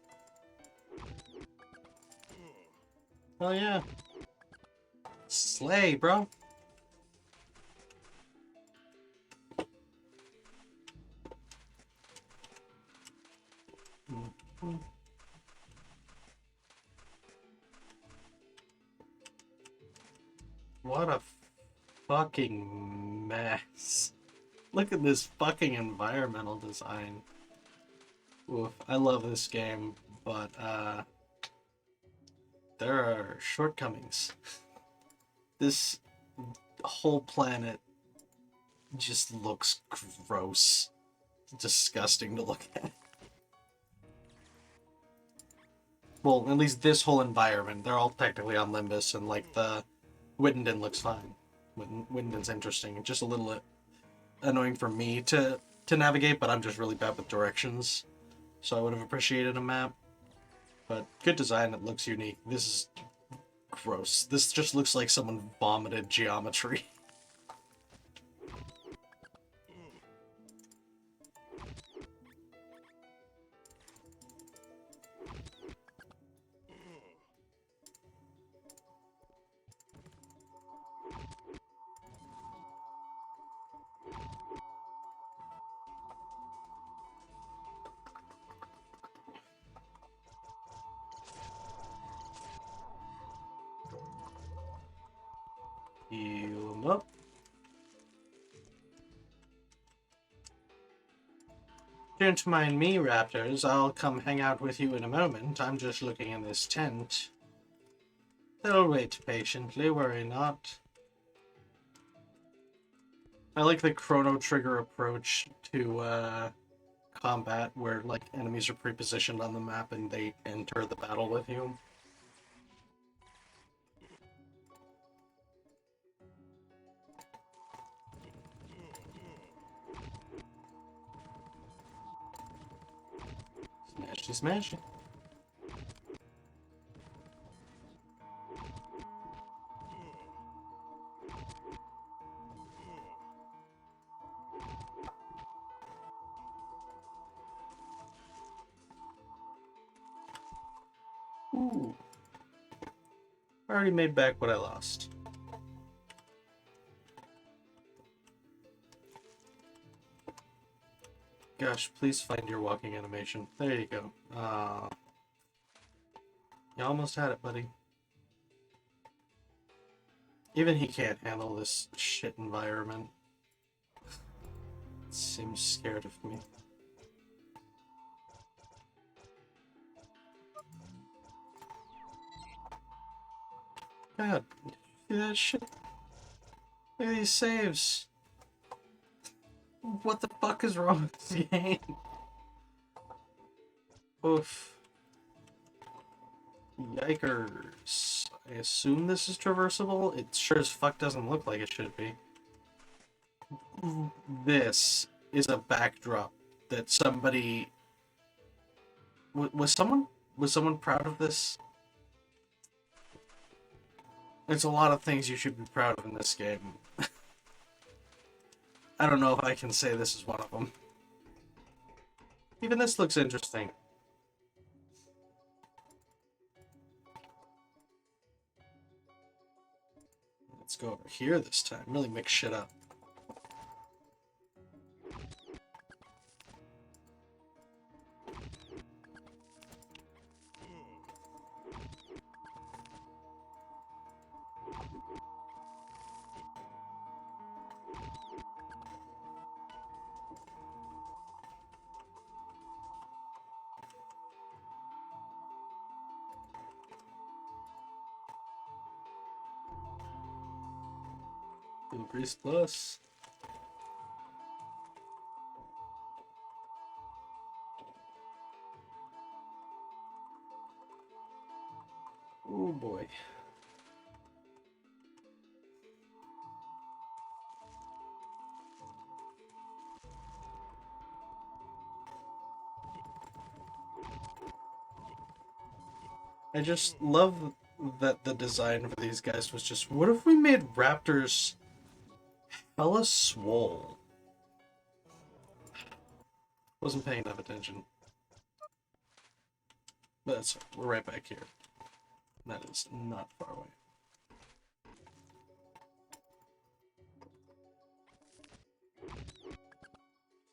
S1: Oh yeah. Slay, bro. What a fucking mess. Look at this fucking environmental design. Oof, I love this game, but there are shortcomings. This whole planet just looks gross. Disgusting to look at. Well, at least this whole environment. They're all technically on Limbus, and like the Wittenden looks fine. Wittenden's interesting. It's just a little annoying for me to navigate, but I'm just really bad with directions. So I would have appreciated a map. But good design, it looks unique. This is gross. This just looks like someone vomited geometry. Heal him up. Don't mind me, Raptors. I'll come hang out with you in a moment. I'm just looking in this tent. They'll wait patiently, worry not. I like the Chrono Trigger approach to combat, where like enemies are pre-positioned on the map and they enter the battle with you. Smashy, smashy. Ooh. I already made back what I lost. Gosh, please find your walking animation. There you go. You almost had it, buddy. Even he can't handle this shit environment. Seems scared of me. God, see that shit? Look at these saves. What the fuck is wrong with this game? Oof. Yikers. I assume this is traversable? It sure as fuck doesn't look like it should be. This is a backdrop that somebody... Was someone proud of this? There's a lot of things you should be proud of in this game. I don't know if I can say this is one of them. Even this looks interesting. Let's go over here this time. Really mix shit up. Grease Plus. Oh boy. I just love that the design for these guys was just, what if we made raptors hella swole? Wasn't paying enough attention. But that's, we're right back here. That is not far away.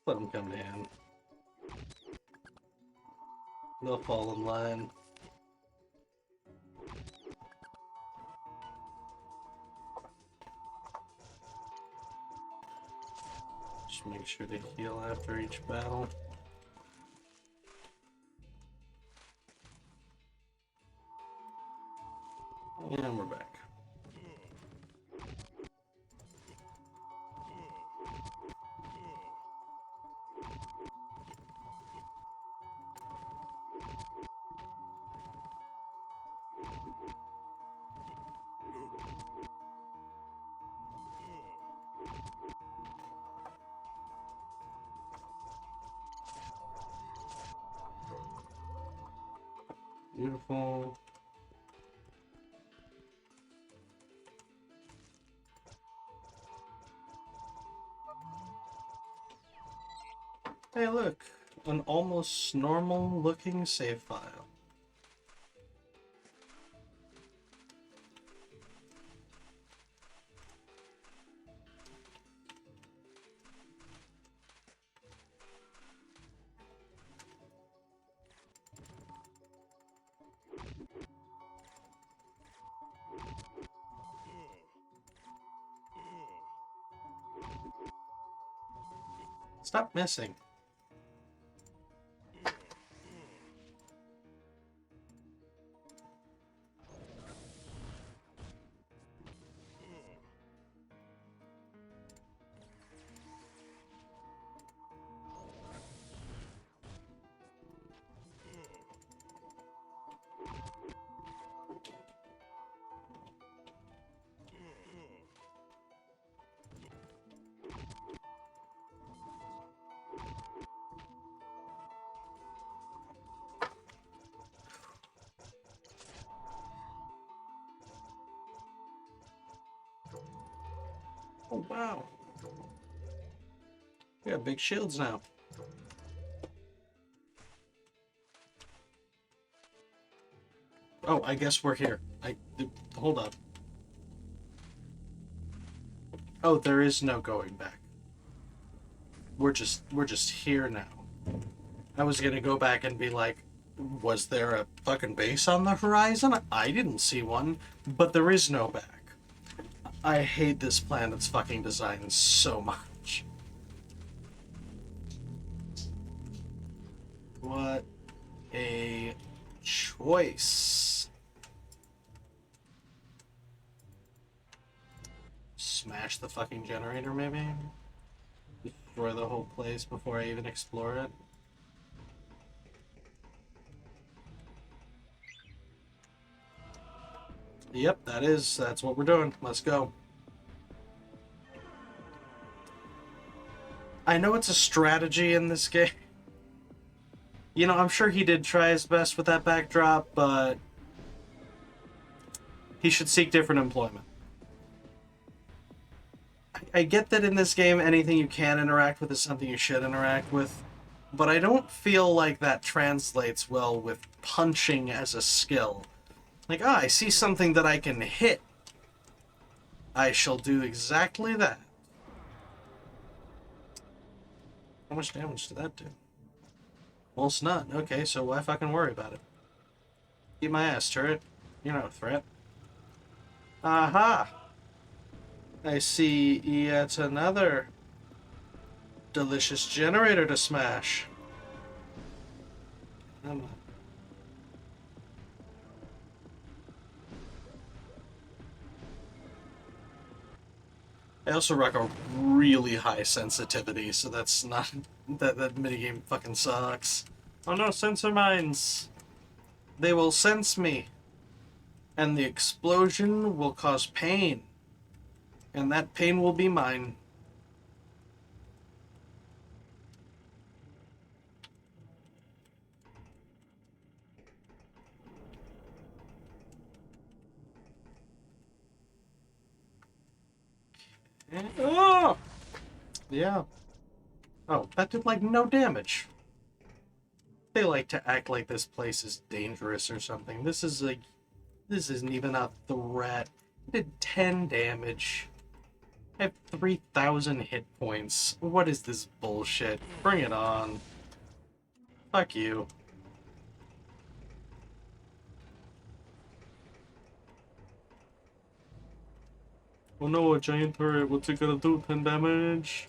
S1: Let them come to hand. They'll fall in line. Just make sure to heal after each battle. And we're back. Beautiful. Hey, look, an almost normal looking save file. Stop missing. Oh, wow. We got big shields now. Oh, I guess we're here. Hold up. Oh, there is no going back. We're just here now. I was gonna go back and be like, was there a fucking base on the horizon? I didn't see one, but there is no back. I hate this planet's fucking design so much. What a choice. Smash the fucking generator, maybe? Destroy the whole place before I even explore it? Yep, that's what we're doing. Let's go. I know it's a strategy in this game. You know, I'm sure he did try his best with that backdrop, but he should seek different employment. I get that in this game, anything you can interact with is something you should interact with, but I don't feel like that translates well with punching as a skill. Like, I see something that I can hit. I shall do exactly that. How much damage did that do? Well, it's not. Okay, so why fucking worry about it? Eat my ass, turret. You're not a threat. Aha! I see yet another delicious generator to smash. Come on. I also rock a really high sensitivity, so that's not... that minigame fucking sucks. Oh no, sensor mines! They will sense me. And the explosion will cause pain. And that pain will be mine. Oh! Yeah. Oh, that did like no damage. They like to act like this place is dangerous or something. This isn't even a threat. It did 10 damage. I have 3,000 hit points. What is this bullshit? Bring it on. Fuck you. Oh no, a giant turret. What's it gonna do? 10 damage?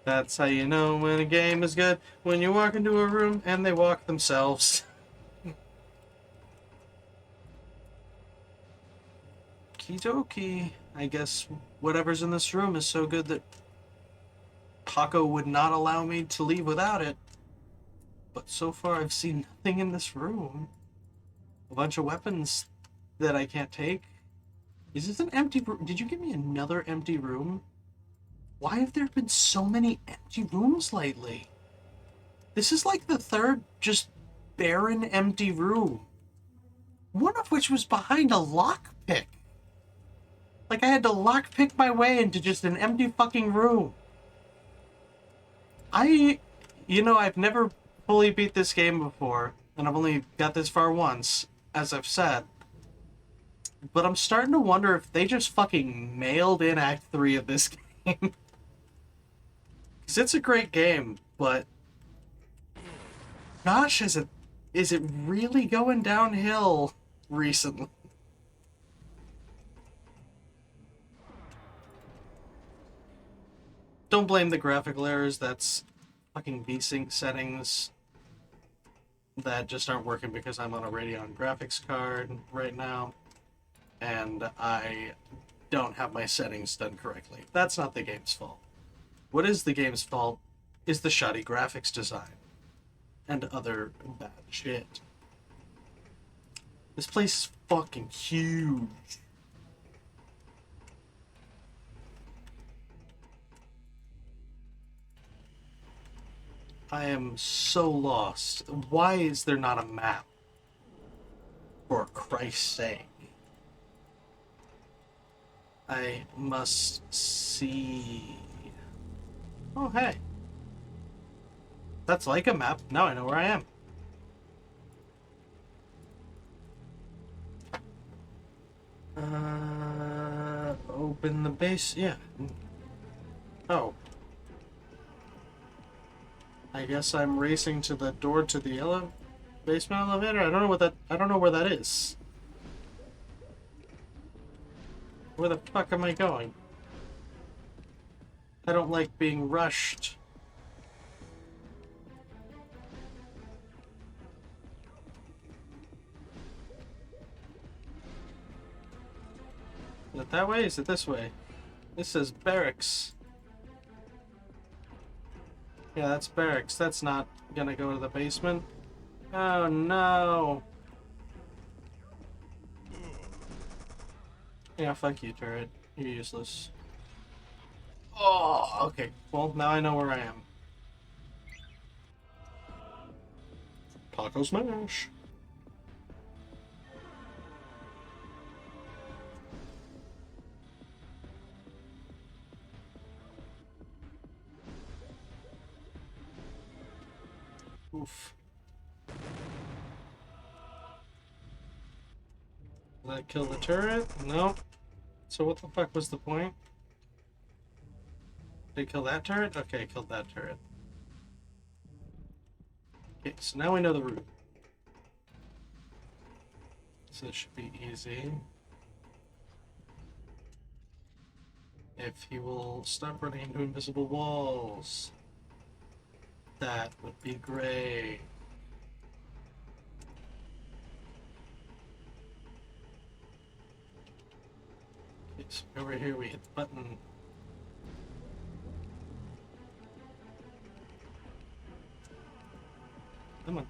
S1: That's how you know when a game is good. When you walk into a room and they walk themselves. Kidoki. I guess whatever's in this room is so good that Paco would not allow me to leave without it. But so far I've seen nothing in this room. A bunch of weapons that I can't take. Is this an empty room? Did you give me another empty room? Why have there been so many empty rooms lately? This is like the third just barren empty room. One of which was behind a lockpick. Like I had to lockpick my way into just an empty fucking room. I've never fully beat this game before, and I've only got this far once, as I've said. But I'm starting to wonder if they just fucking mailed in Act 3 of this game. Because it's a great game, but... gosh, is it really going downhill recently? Don't blame the graphical errors, that's fucking V-Sync settings that just aren't working because I'm on a Radeon graphics card right now, and I don't have my settings done correctly. That's not the game's fault. What is the game's fault is the shoddy graphics design and other bad shit. This place is fucking huge. I am so lost. Why is there not a map? For Christ's sake. I must see. Oh, hey. That's like a map. Now I know where I am. Open the base. Yeah. Oh. I guess I'm racing to the door to the basement elevator. I don't know what that. I don't know where that is. Where the fuck am I going? I don't like being rushed. Is it that way? Is it this way? This says barracks. Yeah, that's barracks. That's not gonna go to the basement. Oh no. Yeah, fuck you, turret. You're useless. Oh, okay. Well, now I know where I am. Taco smash. Oof. Did that kill the turret? No. So what the fuck was the point? Did it kill that turret? Okay, it killed that turret. Okay, so now we know the route. So it should be easy. If he will stop running into invisible walls. That would be great. Okay, so over here we hit the button. Come on.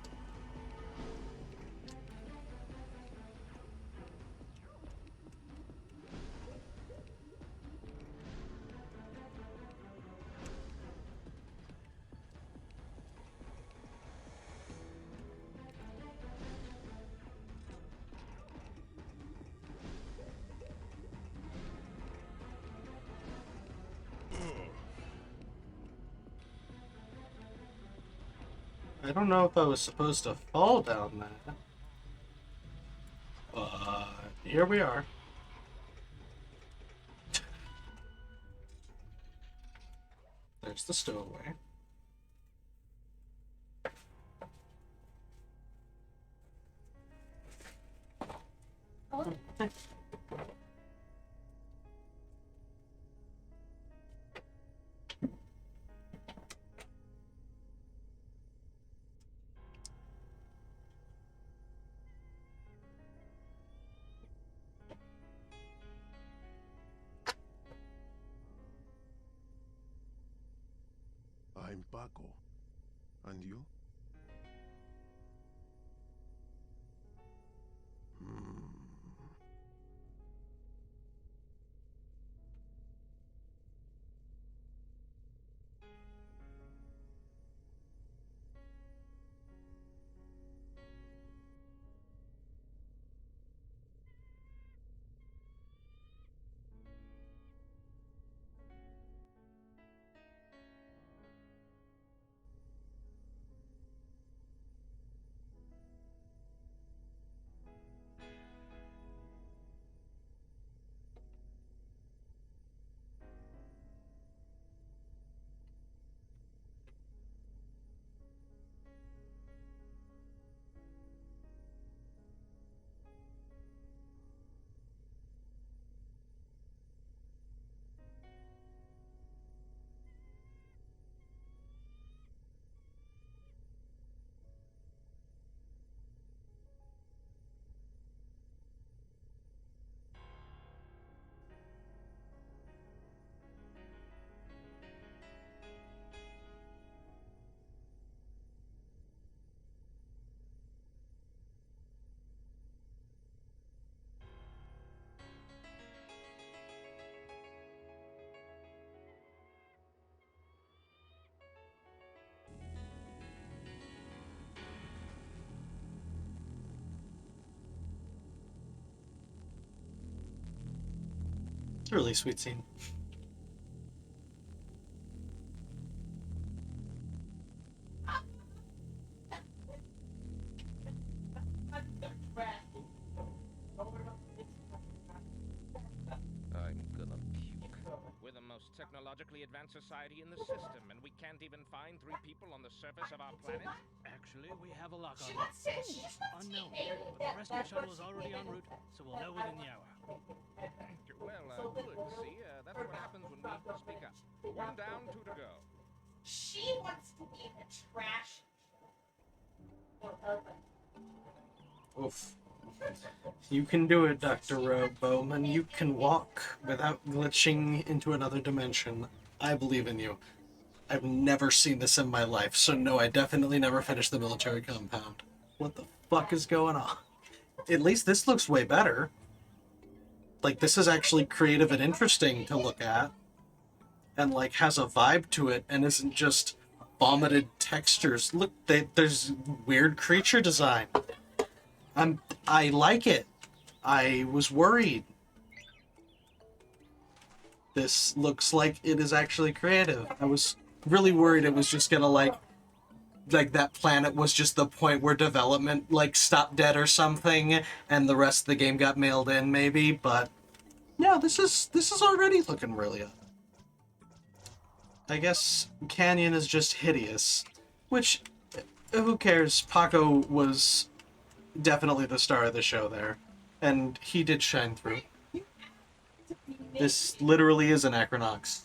S1: I don't know if I was supposed to fall down that. Here we are. There's the stowaway.
S2: Oh,
S5: I'm Paco. And you? Hmm.
S1: It's a really sweet scene.
S10: technologically advanced society in the system, and we can't even find 3 people on the surface of our planet?
S11: Actually, we have a lock
S2: She
S11: on
S2: didn't say
S11: it.
S2: she's
S11: Unknown,
S2: teenage.
S11: but the rescue shuttle is already en route, so we'll know within the hour.
S10: Well, good. See, that's what happens when we speak up. 1 down, 2 to go.
S2: She wants to be in a trash.
S1: Oof. You can do it, Dr. Bowman. You can walk without glitching into another dimension. I believe in you. I've never seen this in my life, so no, I definitely never finished the military compound. What the fuck is going on? At least this looks way better. Like, this is actually creative and interesting to look at. And, like, has a vibe to it and isn't just vomited textures. Look, there's weird creature design. I like it. I was worried. This looks like it is actually creative. I was really worried it was just gonna, like that planet was just the point where development, like, stopped dead or something, and the rest of the game got mailed in, maybe, but yeah, this is already looking really good. I guess Canyon is just hideous, which, who cares? Paco was definitely the star of the show there, and he did shine through. This literally is Anachronox.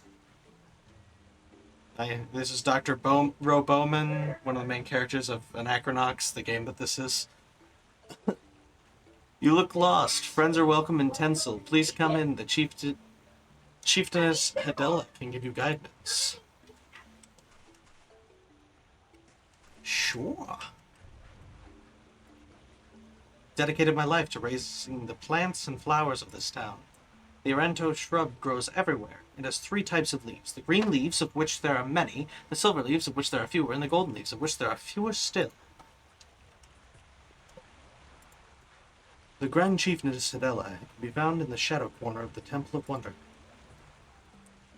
S1: This is Dr. Ro Bowman, one of the main characters of Anachronox, the game that this is. You look lost. Friends are welcome in Tencel. Please come in. The Chieftainess Hedella can give you guidance. Sure. Dedicated my life to raising the plants and flowers of this town. The Aranto shrub grows everywhere. It has 3 types of leaves. The green leaves, of which there are many, the silver leaves, of which there are fewer, and the golden leaves, of which there are fewer still. The Grand Chieftainess Hedella can be found in the shadow corner of the Temple of Wonder.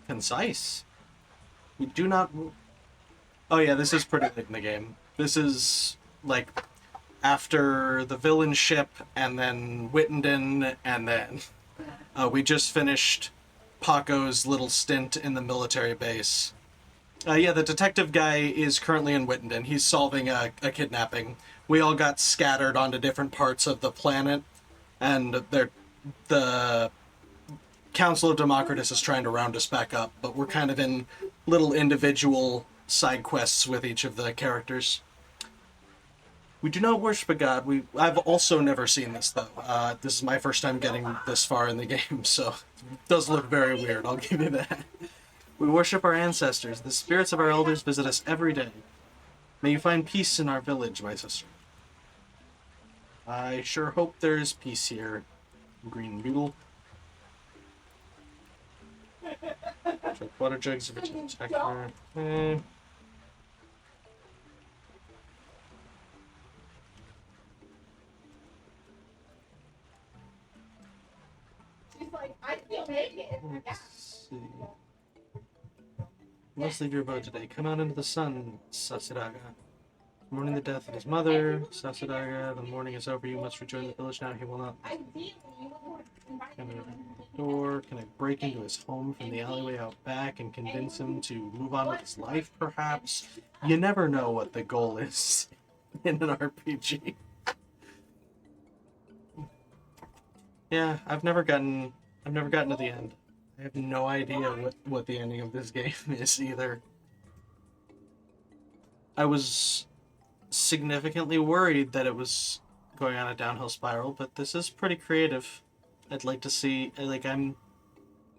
S1: Concise. We do not... Oh yeah, this is pretty late in the game. This is, like, after the villain ship, and then Wittenden, and then... we just finished Paco's little stint in the military base. Yeah, the detective guy is currently in Wittenden. He's solving a kidnapping. We all got scattered onto different parts of the planet, and the Council of Democritus is trying to round us back up, but we're kind of in little individual side quests with each of the characters. We do not worship a god. I've also never seen this, though. This is my first time getting this far in the game, so it does look very weird, I'll give you that. We worship our ancestors. The spirits of our elders visit us every day. May you find peace in our village, my sister. I sure hope there is peace here, Green Beetle. Check water jugs if it's a detector.
S2: She's like, I feel naked.
S1: Let's see. You must leave your abode today. Come out into the sun, Sasuraga. Mourning the death of his mother, Sasuraga. The mourning is over. You must rejoin the village now. He will not.
S2: Ideally, you would invite
S1: Can I
S2: me.
S1: open the door? Can I break into his home from the alleyway out back and convince him to move on with his life, perhaps? You never know what the goal is in an RPG. Yeah, I've never gotten to the end. I have no idea what the ending of this game is either. I was significantly worried that it was going on a downhill spiral, but this is pretty creative. I'd like to see, like, I'm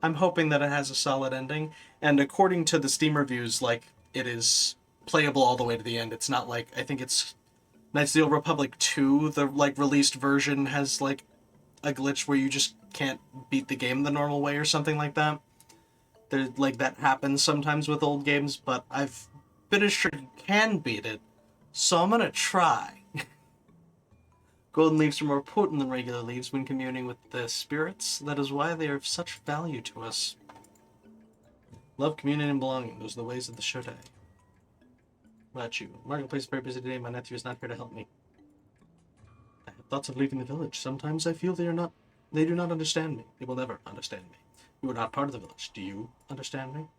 S1: hoping that it has a solid ending, and according to the Steam reviews, like, it is playable all the way to the end. It's not like, I think it's Knights of the Old Republic 2, the, like, released version has, like, a glitch where you just can't beat the game the normal way or something like that. Like, that happens sometimes with old games, but I've been assured you can beat it, so I'm gonna try. Golden leaves are more potent than regular leaves when communing with the spirits. That is why they are of such value to us. Love, communion, and belonging. Those are the ways of the Shodai. What about you? Marketplace is very busy today. My nephew is not here to help me. I have thoughts of leaving the village. Sometimes I feel they do not understand me. They will never understand me. You are not part of the village. Do you understand me?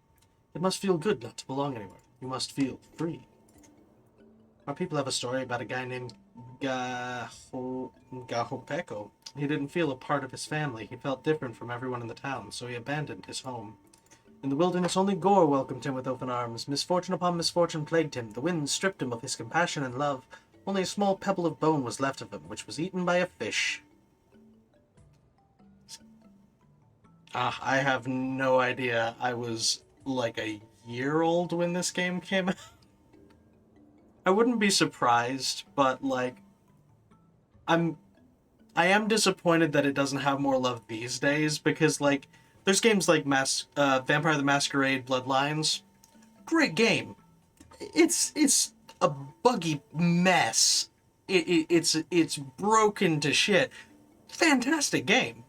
S1: It must feel good not to belong anywhere. You must feel free. Our people have a story about a guy named Gahopeko. He didn't feel a part of his family. He felt different from everyone in the town, so he abandoned his home. In the wilderness, only Gore welcomed him with open arms. Misfortune upon misfortune plagued him. The winds stripped him of his compassion and love. Only a small pebble of bone was left of him, which was eaten by a fish. I have no idea. I was like a year old when this game came out. I wouldn't be surprised, but like, I am disappointed that it doesn't have more love these days, because like, there's games like Vampire the Masquerade Bloodlines. Great game. It's a buggy mess. It's broken to shit. Fantastic game.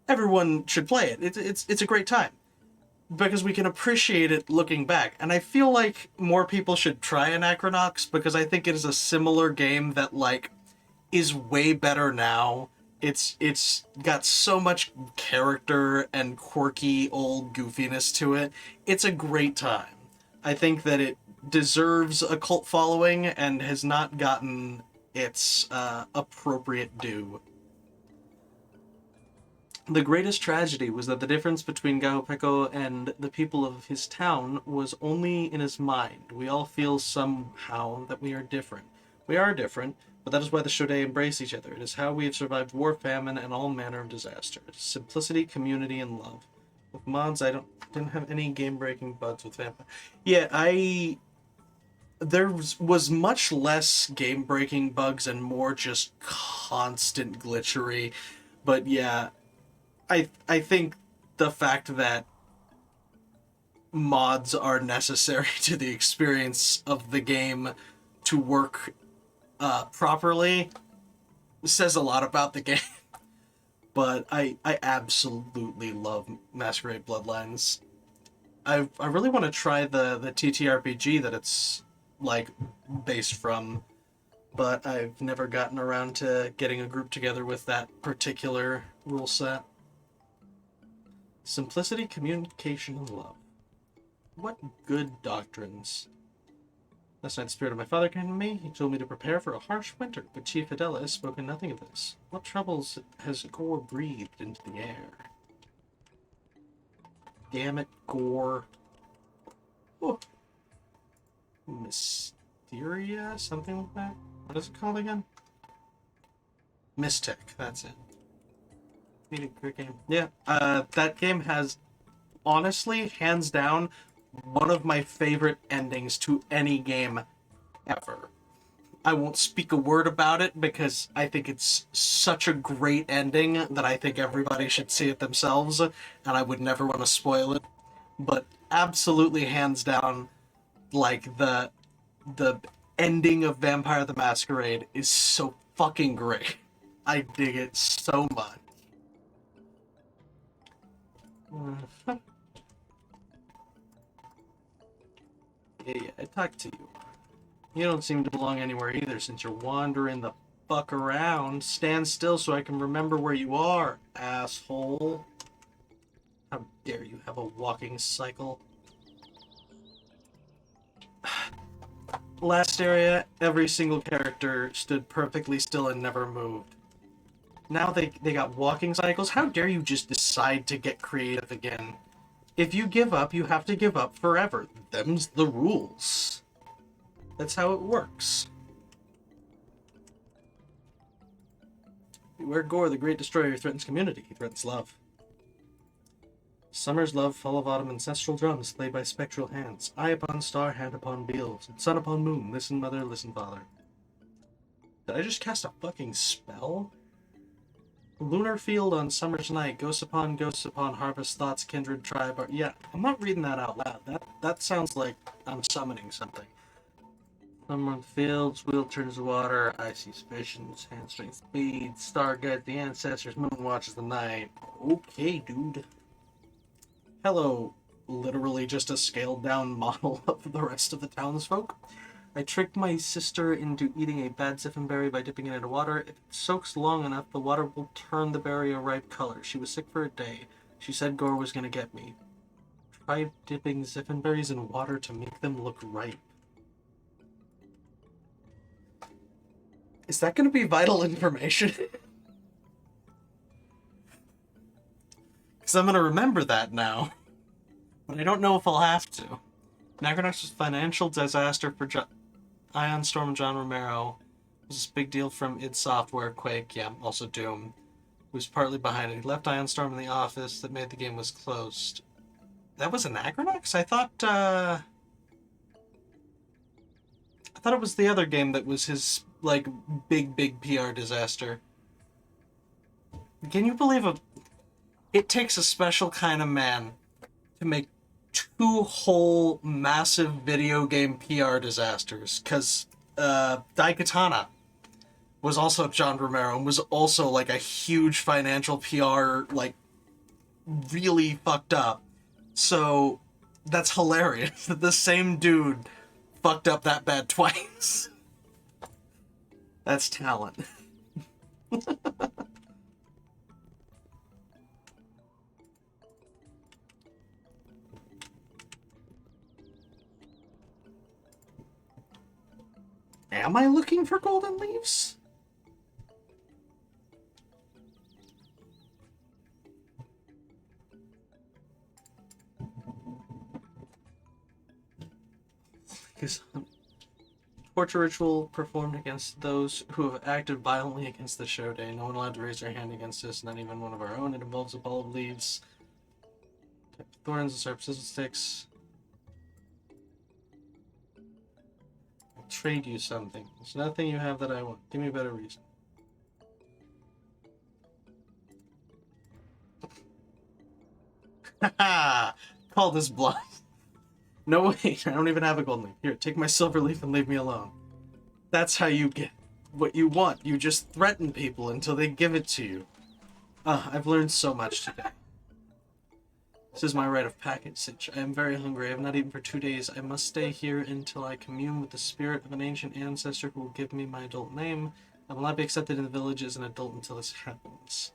S1: Everyone should play it. It's a great time. Because we can appreciate it looking back. And I feel like more people should try Anachronox, because I think it is a similar game that, like, is way better now. It's got so much character and quirky old goofiness to it. It's a great time. I think that it deserves a cult following and has not gotten its appropriate due. The greatest tragedy was that the difference between Gahopeko and the people of his town was only in his mind. We all feel somehow that we are different. We are different, but that is why the Shodei embrace each other. It is how we have survived war, famine, and all manner of disasters. Simplicity, community, and love. With mods, I didn't have any game-breaking bugs with Vampire. Yeah, there was much less game-breaking bugs and more just constant glitchery. But yeah, I think the fact that mods are necessary to the experience of the game to work properly says a lot about the game. But I absolutely love Masquerade Bloodlines. I really want to try the TTRPG that it's like based from, but I've never gotten around to getting a group together with that particular rule set. Simplicity, communication, and love. What good doctrines. Last night the spirit of my father came to me. He told me to prepare for a harsh winter, but Chief Adela has spoken nothing of this. What troubles has Gore breathed into the air? Damn it, Gore. Oh. Mysteria? Something like that? What is it called again? Mystic, that's it. Great game. Yeah, that game has, honestly, hands down, one of my favorite endings to any game ever. I won't speak a word about it because I think it's such a great ending that I think everybody should see it themselves, and I would never want to spoil it. But absolutely, hands down, like, the ending of Vampire the Masquerade is so fucking great. I dig it so much. Yeah, I talked to you. You don't seem to belong anywhere either since you're wandering the fuck around. Stand still so I can remember where you are, asshole. How dare you have a walking cycle? Last area, every single character stood perfectly still and never moved. Now they got walking cycles? How dare you just decide to get creative again? If you give up, you have to give up forever. Them's the rules. That's how it works. Beware Gore, the great destroyer, threatens community. He threatens love. Summer's love, fall of autumn, ancestral drums played by spectral hands. Eye upon star, hand upon beals. Sun upon moon, listen mother, listen father. Did I just cast a fucking spell? Lunar field on summer's night, ghosts upon harvest thoughts, kindred tribe. Yeah, I'm not reading that out loud. That sounds like I'm summoning something. Summer fields, wheel turns water, I see suspicions, hand strength speed, star guides the ancestors, moon watches the night. Okay, dude. Hello, literally just a scaled down model of the rest of the townsfolk. I tricked my sister into eating a bad siphon berry by dipping it into water. If it soaks long enough, the water will turn the berry a ripe color. She was sick for a day. She said Gore was gonna get me. Try dipping Ziffenberries in water to make them look ripe. Is that gonna be vital information? Because I'm gonna remember that now. But I don't know if I'll have to. Anachronox was a financial disaster for Ion Storm and John Romero. It was a big deal from id Software, Quake, yeah, also Doom. Who was partly behind it. He left Ion Storm in the office that made the game was closed. That was Anachronox? I thought it was the other game that was his, like, big PR disaster. Can you believe it takes a special kind of man to make 2 whole massive video game PR disasters? Because Daikatana was also John Romero and was also, like, a huge financial PR, like, really fucked up. So, that's hilarious that the same dude fucked up that bad twice. That's talent. Am I looking for golden leaves? Torture ritual performed against those who have acted violently against the show day. No one allowed to raise their hand against us, not even one of our own. It involves a ball of leaves, thorns, and sharp scissor sticks. I'll trade you something. There's nothing you have that I want. Give me a better reason. Haha! Call this bluff. No, wait, I don't even have a golden leaf. Here, take my silver leaf and leave me alone. That's how you get what you want. You just threaten people until they give it to you. I've learned so much today. This is my rite of passage. I am very hungry. I have not eaten for 2 days. I must stay here until I commune with the spirit of an ancient ancestor who will give me my adult name. I will not be accepted in the village as an adult until this happens.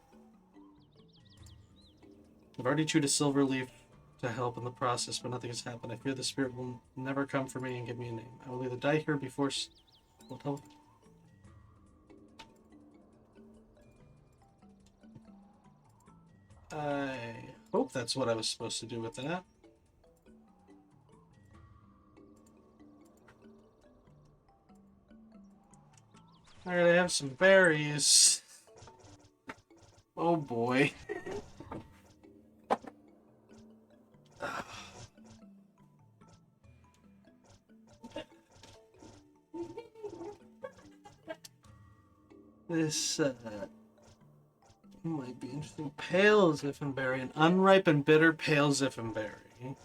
S1: I've already chewed a silver leaf to help in the process, but nothing has happened. I fear the spirit will never come for me and give me a name. I will either die here before... Well, tell... I hope that's what I was supposed to do with that. Alright, I have some berries. Oh boy. This, might be interesting. Pale Ziffenberry. An unripe and bitter pale Ziffenberry.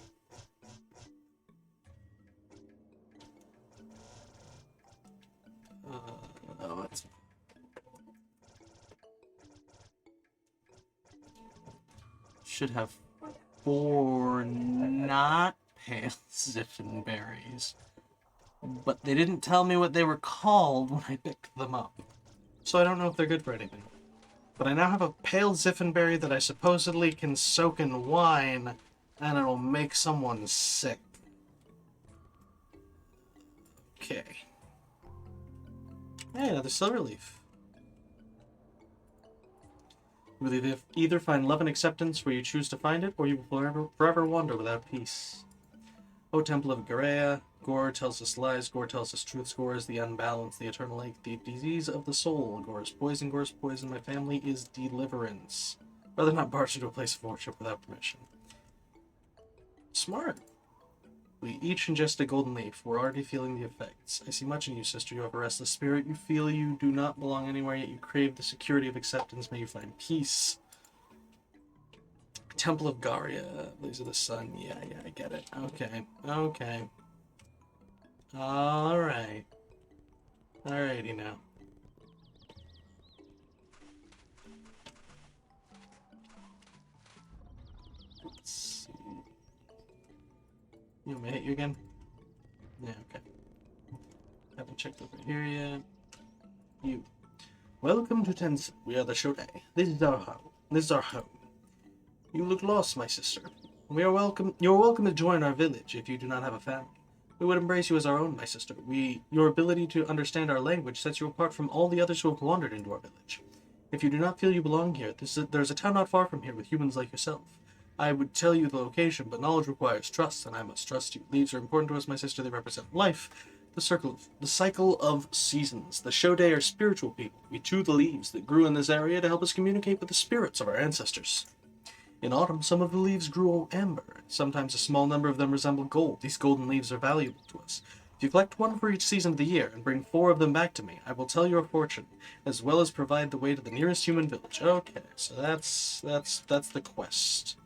S1: Oh, it's... Should have 4 not pale Ziffenberries. But they didn't tell me what they were called when I picked them up. So I don't know if they're good for anything. But I now have a pale Ziffenberry that I supposedly can soak in wine, and it'll make someone sick. Okay. Hey, another silver leaf. You will either find love and acceptance where you choose to find it, or you will forever wander without peace. O Temple of Garea, Gore tells us lies, Gore tells us truths, Gore is the unbalanced, the eternal lake, the disease of the soul, Gore is poison, my family is deliverance. Rather not barge into a place of worship without permission. Smart. We each ingest a golden leaf. We're already feeling the effects. I see much in you, sister. You have a restless spirit. You feel you do not belong anywhere, yet you crave the security of acceptance. May you find peace. Temple of Garia, Blaze of the Sun. Yeah, I get it. Okay. Alright. Alrighty now. Let's see. You want me to hit you again? Yeah, okay. Haven't checked over here yet. You. Welcome to Tense. We are the Shodai. This is our home. You look lost, my sister. We are welcome. You are welcome to join our village if you do not have a family. We would embrace you as our own, my sister. Your ability to understand our language sets you apart from all the others who have wandered into our village. If you do not feel you belong here, there's a town not far from here with humans like yourself. I would tell you the location, but knowledge requires trust, and I must trust you. Leaves are important to us, my sister. They represent life, the cycle of seasons. The Shodei are spiritual people. We chew the leaves that grew in this area to help us communicate with the spirits of our ancestors. In autumn, some of the leaves grew amber. Sometimes a small number of them resemble gold. These golden leaves are valuable to us. If you collect one for each season of the year and bring 4 of them back to me, I will tell your fortune, as well as provide the way to the nearest human village. Okay, so that's the quest.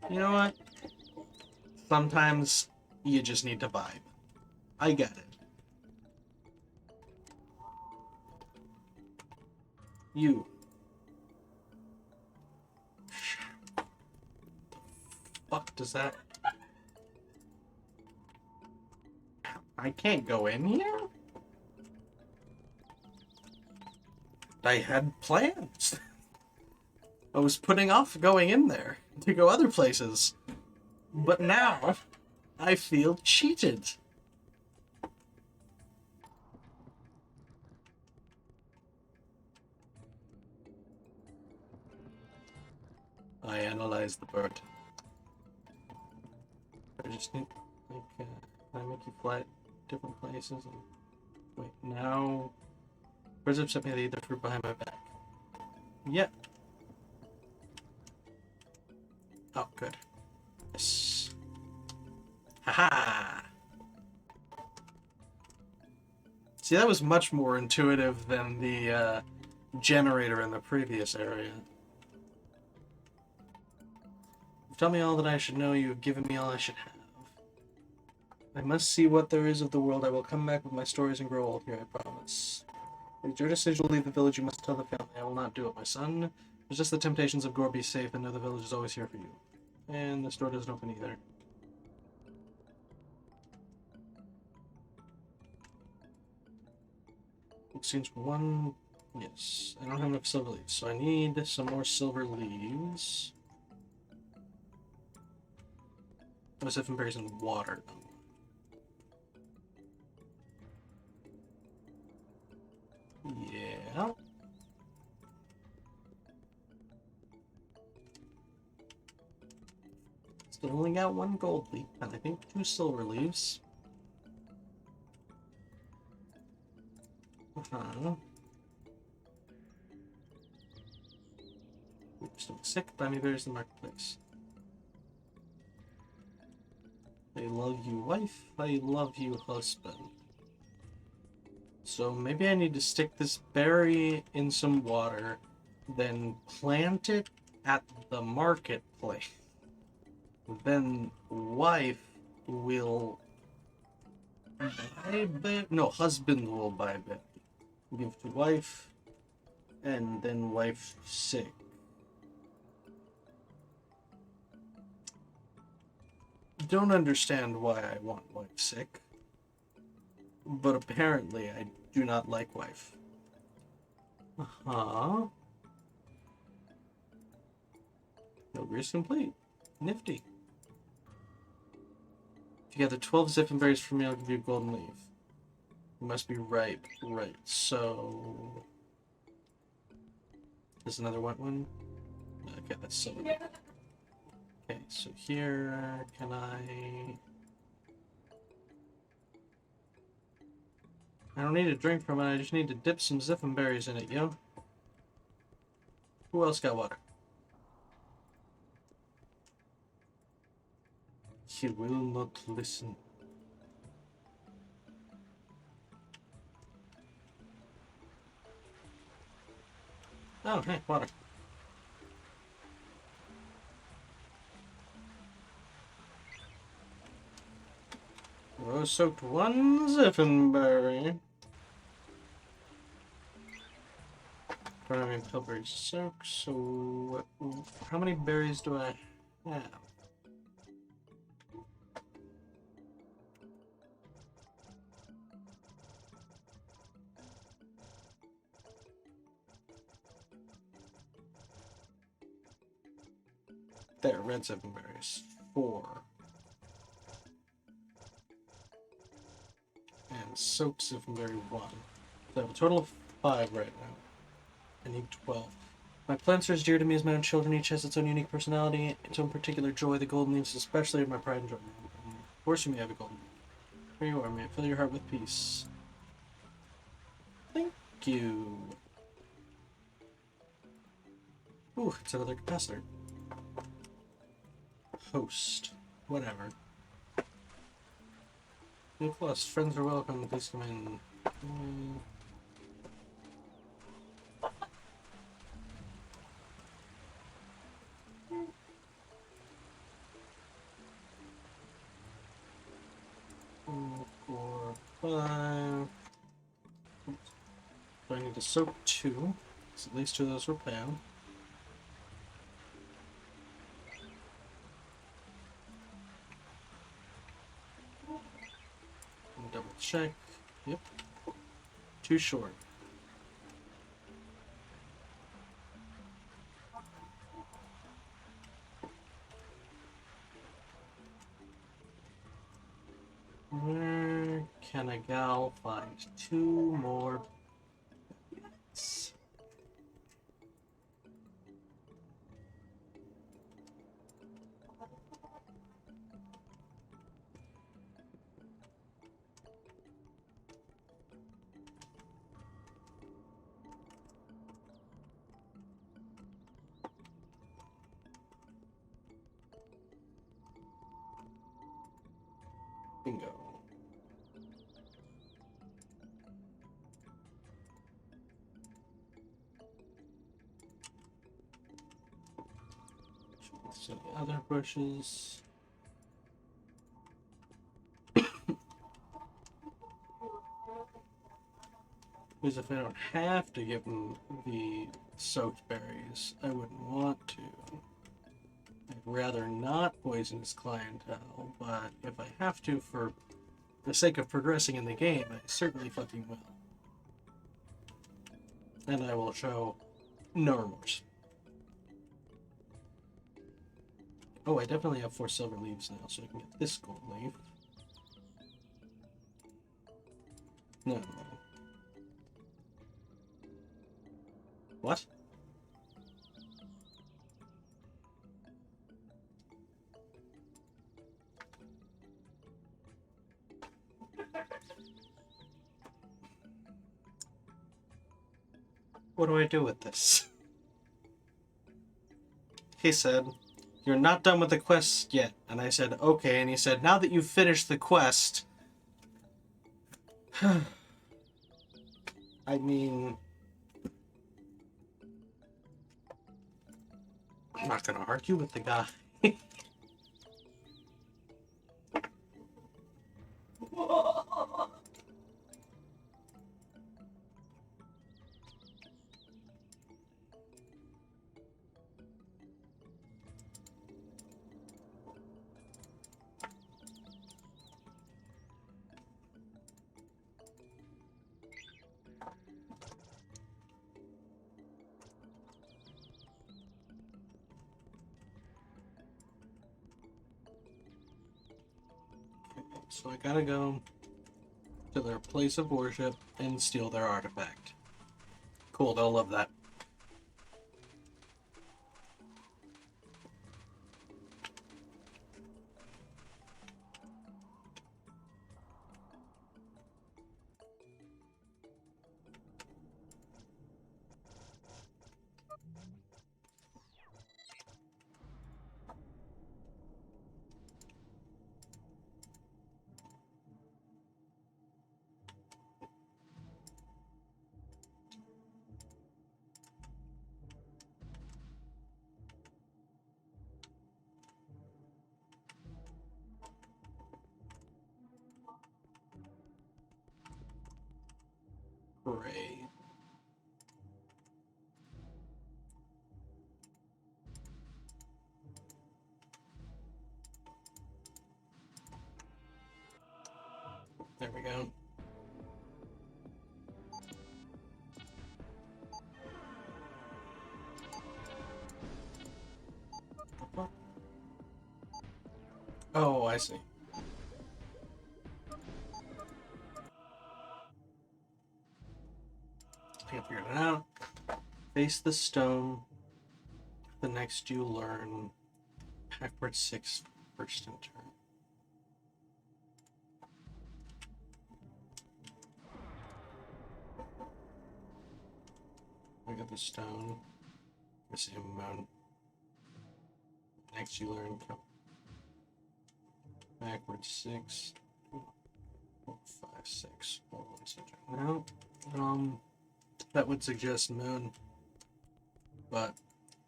S1: You know what? Sometimes you just need to vibe. I get it. You. The fuck does that... I can't go in here? I had plans. I was putting off going in there to go other places. But now, I feel cheated. I analyzed the bird. I just need, like, can I make you fly at different places? And wait, now... Birds have sent me to eat their fruit behind my back. Yep. Oh, good. Yes. Haha! See, that was much more intuitive than the generator in the previous area. You've taught me all that I should know. You have given me all I should have. I must see what there is of the world. I will come back with my stories and grow old here, I promise. If it's your decision to leave the village, you must tell the family. I will not do it, my son. It's just the temptations of Gore. Be safe and know the village is always here for you. And this door doesn't open either. It seems one... Yes, I don't have enough silver leaves, so I need some more silver leaves. Those have berries in water, though. Yeah. Still only got 1 gold leaf, and I think 2 silver leaves. Still sick, buy me berries in the marketplace. I love you, wife. I love you, husband. So maybe I need to stick this berry in some water, then plant it at the marketplace. Then wife will buy berry. No, husband will buy berry. Give to wife, and then wife sick. Don't understand why I want wife sick. But apparently I do not like wife. Uh-huh. Progress complete. Nifty. If you gather 12 Ziffin berries from me, I'll give you a golden leaf. You must be ripe. Right, so... There's another white one. Okay, that's silver. Okay, so here, can I don't need a drink from it, I just need to dip some Ziffin berries in it, yo. Who else got water? He will not listen. Oh, hey, water. Rose-soaked 1 Ziffenberry. Don't have any pillberry soak, so how many berries do I have? There, red 7 berries. 4. And soaked 7 berry 1. So I have a total of 5 right now. I need 12. My plants are as dear to me as my own children. Each has its own unique personality, its own particular joy. The golden leaves especially are my pride and joy. Of course you may have a golden. Here you are, may it fill your heart with peace. Thank you. Ooh, it's another capacitor. Host. Whatever. New plus. Friends are welcome. Please come in. Four, 5. So I need to soak 2. So at least 2 of those were Pam. Double check. Yep. 2 short. Where can a gal find 2 more bits? Bingo. So the other bushes. Because if I don't have to give them the soaked berries, I wouldn't want to. I'd rather not poison his clientele, but if I have to for the sake of progressing in the game, I certainly fucking will. And I will show no remorse. Oh, I definitely have 4 silver leaves now, so I can get this gold leaf. No. What? What do I do with this? He said, "You're not done with the quest yet." And I said, "Okay." And he said, "Now that you've finished the quest..." I mean... I'm not gonna argue with the guy. So I gotta go to their place of worship and steal their artifact. Cool, they'll love that. Great. There we go. Oh, I see. I think I figured it out. Face the stone. The next you learn backward 6 first in turn. I got the stone. I see a moon. Next you learn come backward 6. 4, 5, 6. Now, that would suggest moon, but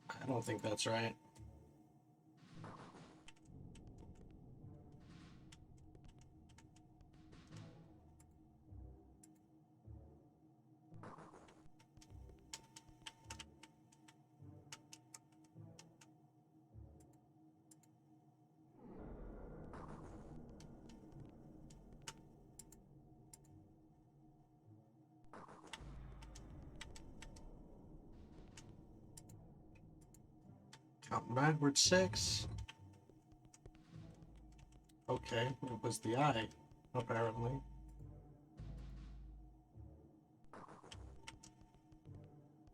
S1: I don't think that's right. Count backward 6. Okay, it was the eye, apparently.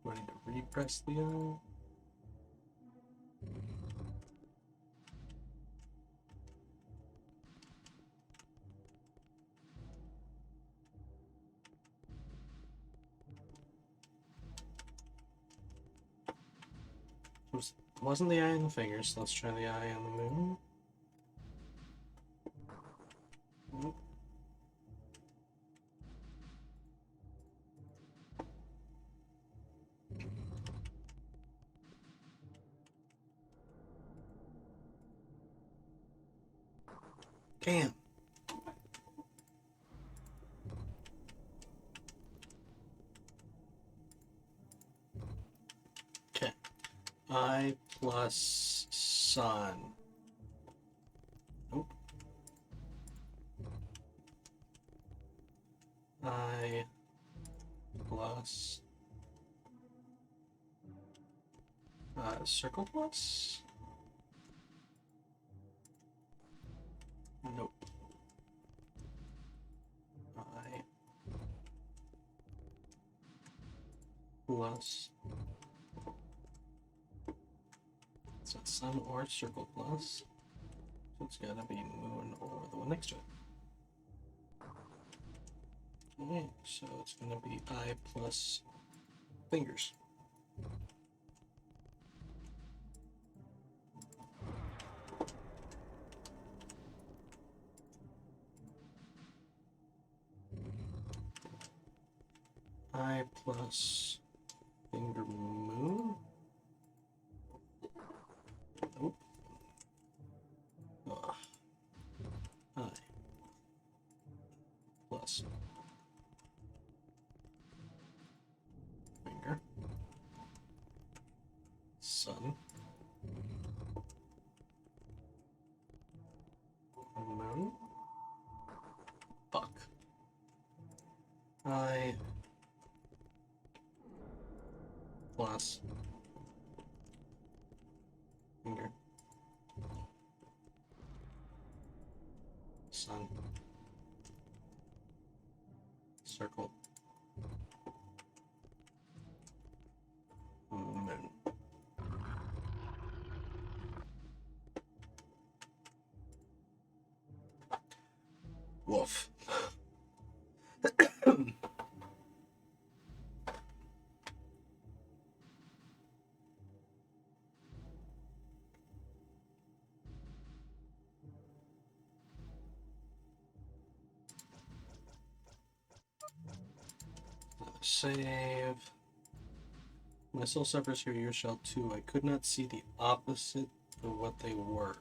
S1: Do I need to repress the eye? Wasn't the eye in the fingers, so let's try the eye on the moon. Nope. Damn. Okay. I plus sun. Nope. I plus circle plus? Nope. I plus it's not sun or circle plus. So it's gotta be moon or the one next to it. Okay, so it's gonna be I plus fingers. I plus finger moon. Nope. Ugh. I plus finger sun moon. Fuck. I plus finger sun circle moon. Woof. Save. My soul suffers here, yours shall too. I could not see the opposite of what they were.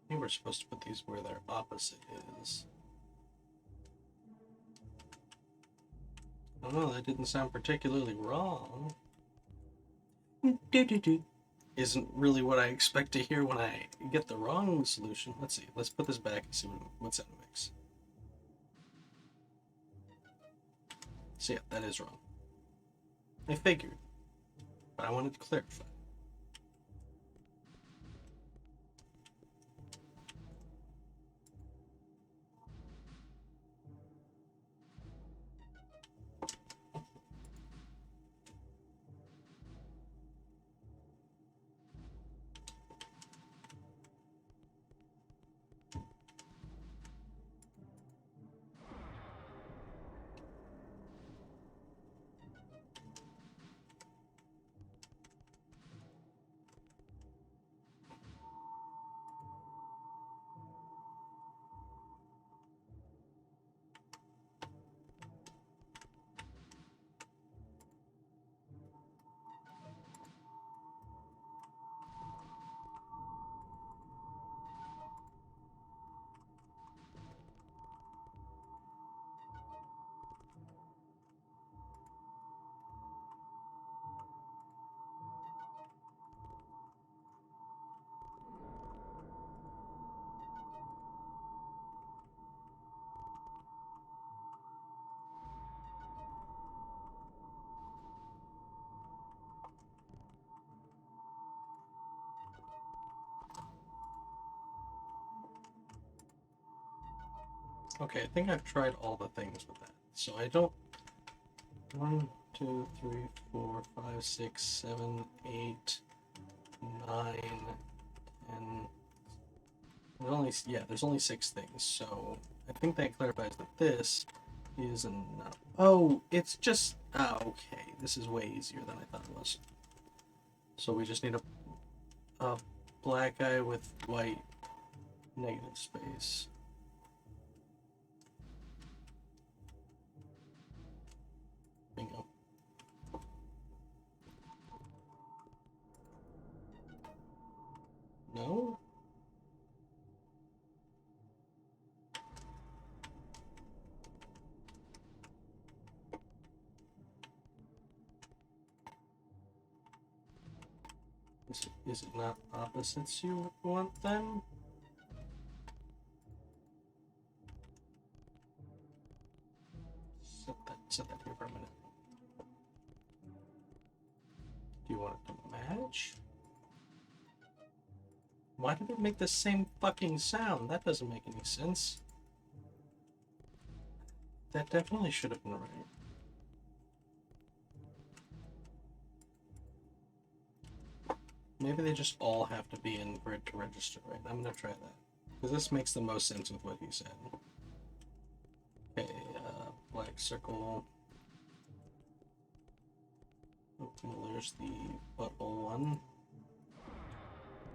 S1: I think we're supposed to put these where their opposite is. I don't know, that didn't sound particularly wrong. Do-do-do. isn't really what I expect to hear when I get the wrong solution. Let's see. Let's put this back and see what's in the mix. So yeah, that is wrong. I figured, but I wanted to clarify. Okay, I think I've tried all the things with that. So I don't... 1, 2, 3, 4, 5, 6, 7, 8, 9, 10... There's only 6 things, so I think that clarifies that this is a no. Oh, it's just... Ah, okay. This is way easier than I thought it was. So we just need a black eye with white negative space. Bingo. No? Is it not opposites you want then? Set that here for a minute. Do you want it to match? Why did it make the same fucking sound? That doesn't make any sense. That definitely should have been right. Maybe they just all have to be in for it to register, right? I'm gonna try that. Because this makes the most sense with what he said. Okay, black circle. Oh, well, there's the butthole one.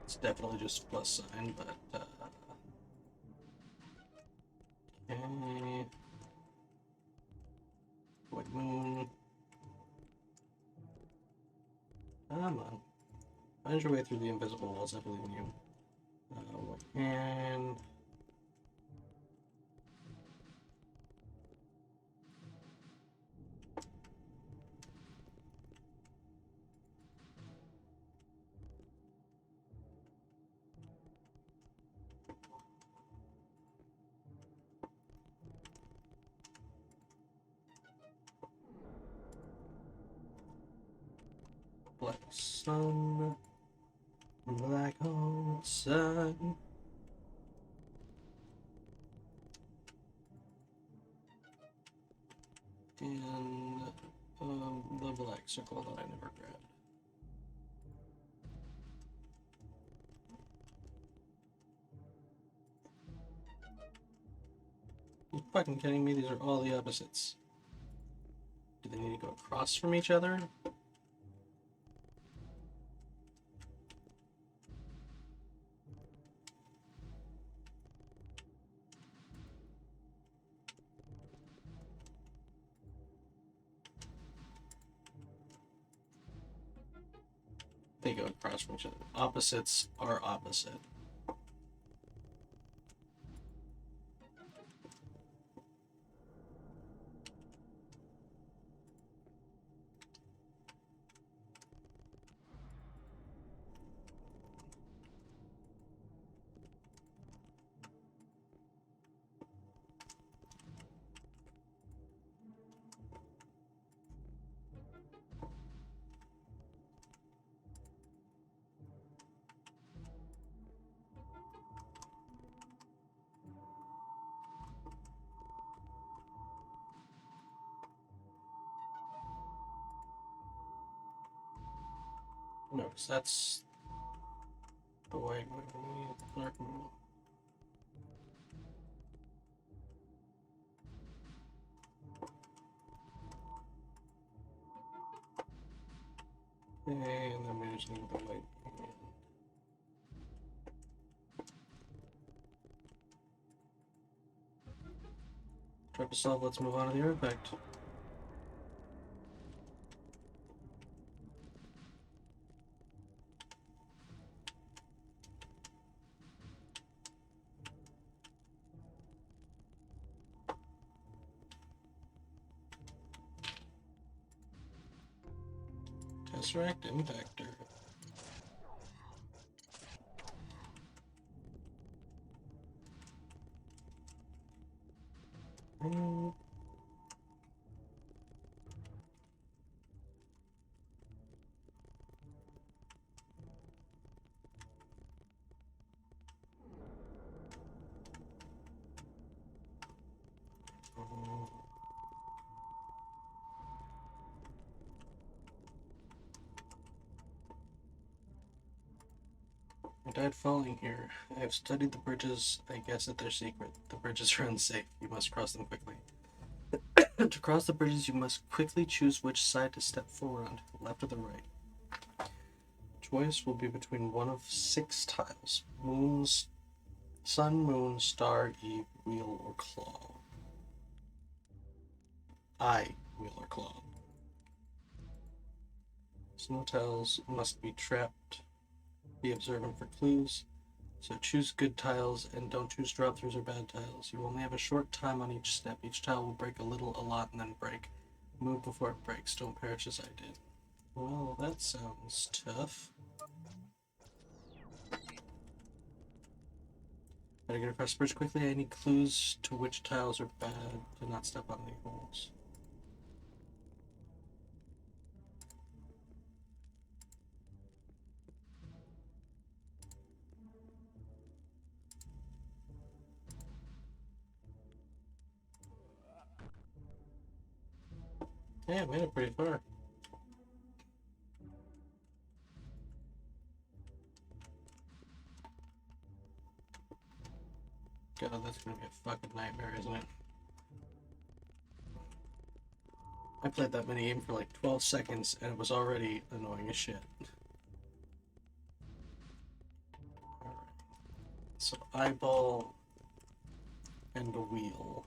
S1: It's definitely just plus sign, but, okay. White moon. Come on. Find your way through the invisible walls, I believe in you. White hand. Black sun. Black hole sun. And the black circle that I never grabbed. Are you fucking kidding me? These are all the opposites. Do they need to go across from each other? They go across from each other. Opposites are opposite. No, 'cause that's the way we clerk move. And then we just need the white. Try to solve, let's move on to the artifact. Tesseract Impactor. I died falling here. I have studied the bridges. I guess that they're secret. The bridges are unsafe. You must cross them quickly. To cross the bridges, you must quickly choose which side to step forward on, left or the right. Choice will be between one of 6 tiles. Moons, sun, moon, star, eve, wheel, or claw. Eye, wheel, or claw. Snow tiles must be trapped. Be observant for clues. So choose good tiles and don't choose drop-throughs or bad tiles. You only have a short time on each step. Each tile will break a little, a lot, and then break. Move before it breaks. Don't perish as I did. Well, that sounds tough. Better get across the bridge quickly. I need clues to which tiles are bad. Do not step on any holes. Yeah, made it pretty far. God, that's gonna be a fucking nightmare, isn't it? I played that mini game for like 12 seconds and it was already annoying as shit. Alright. So, eyeball and a wheel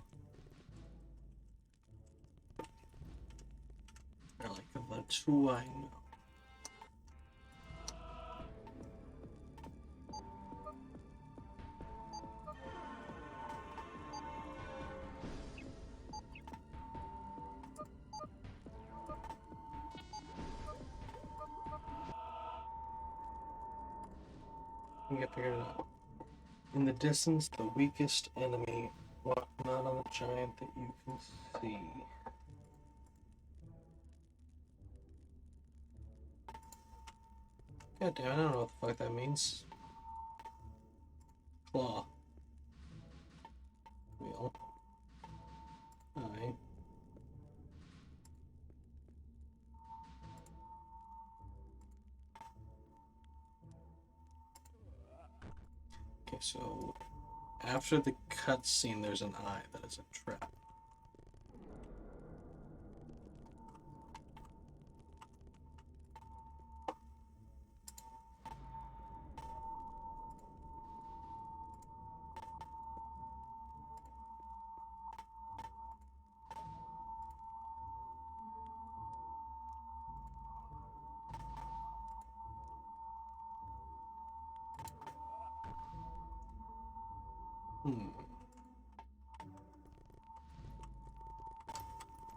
S1: are like the 2 I know. We get figured it out. In the distance, the weakest enemy, walk not on the giant that you can see. God damn, I don't know what the fuck that means. Claw. Wheel. Eye. Okay, so after the cutscene, there's an eye that is a trap.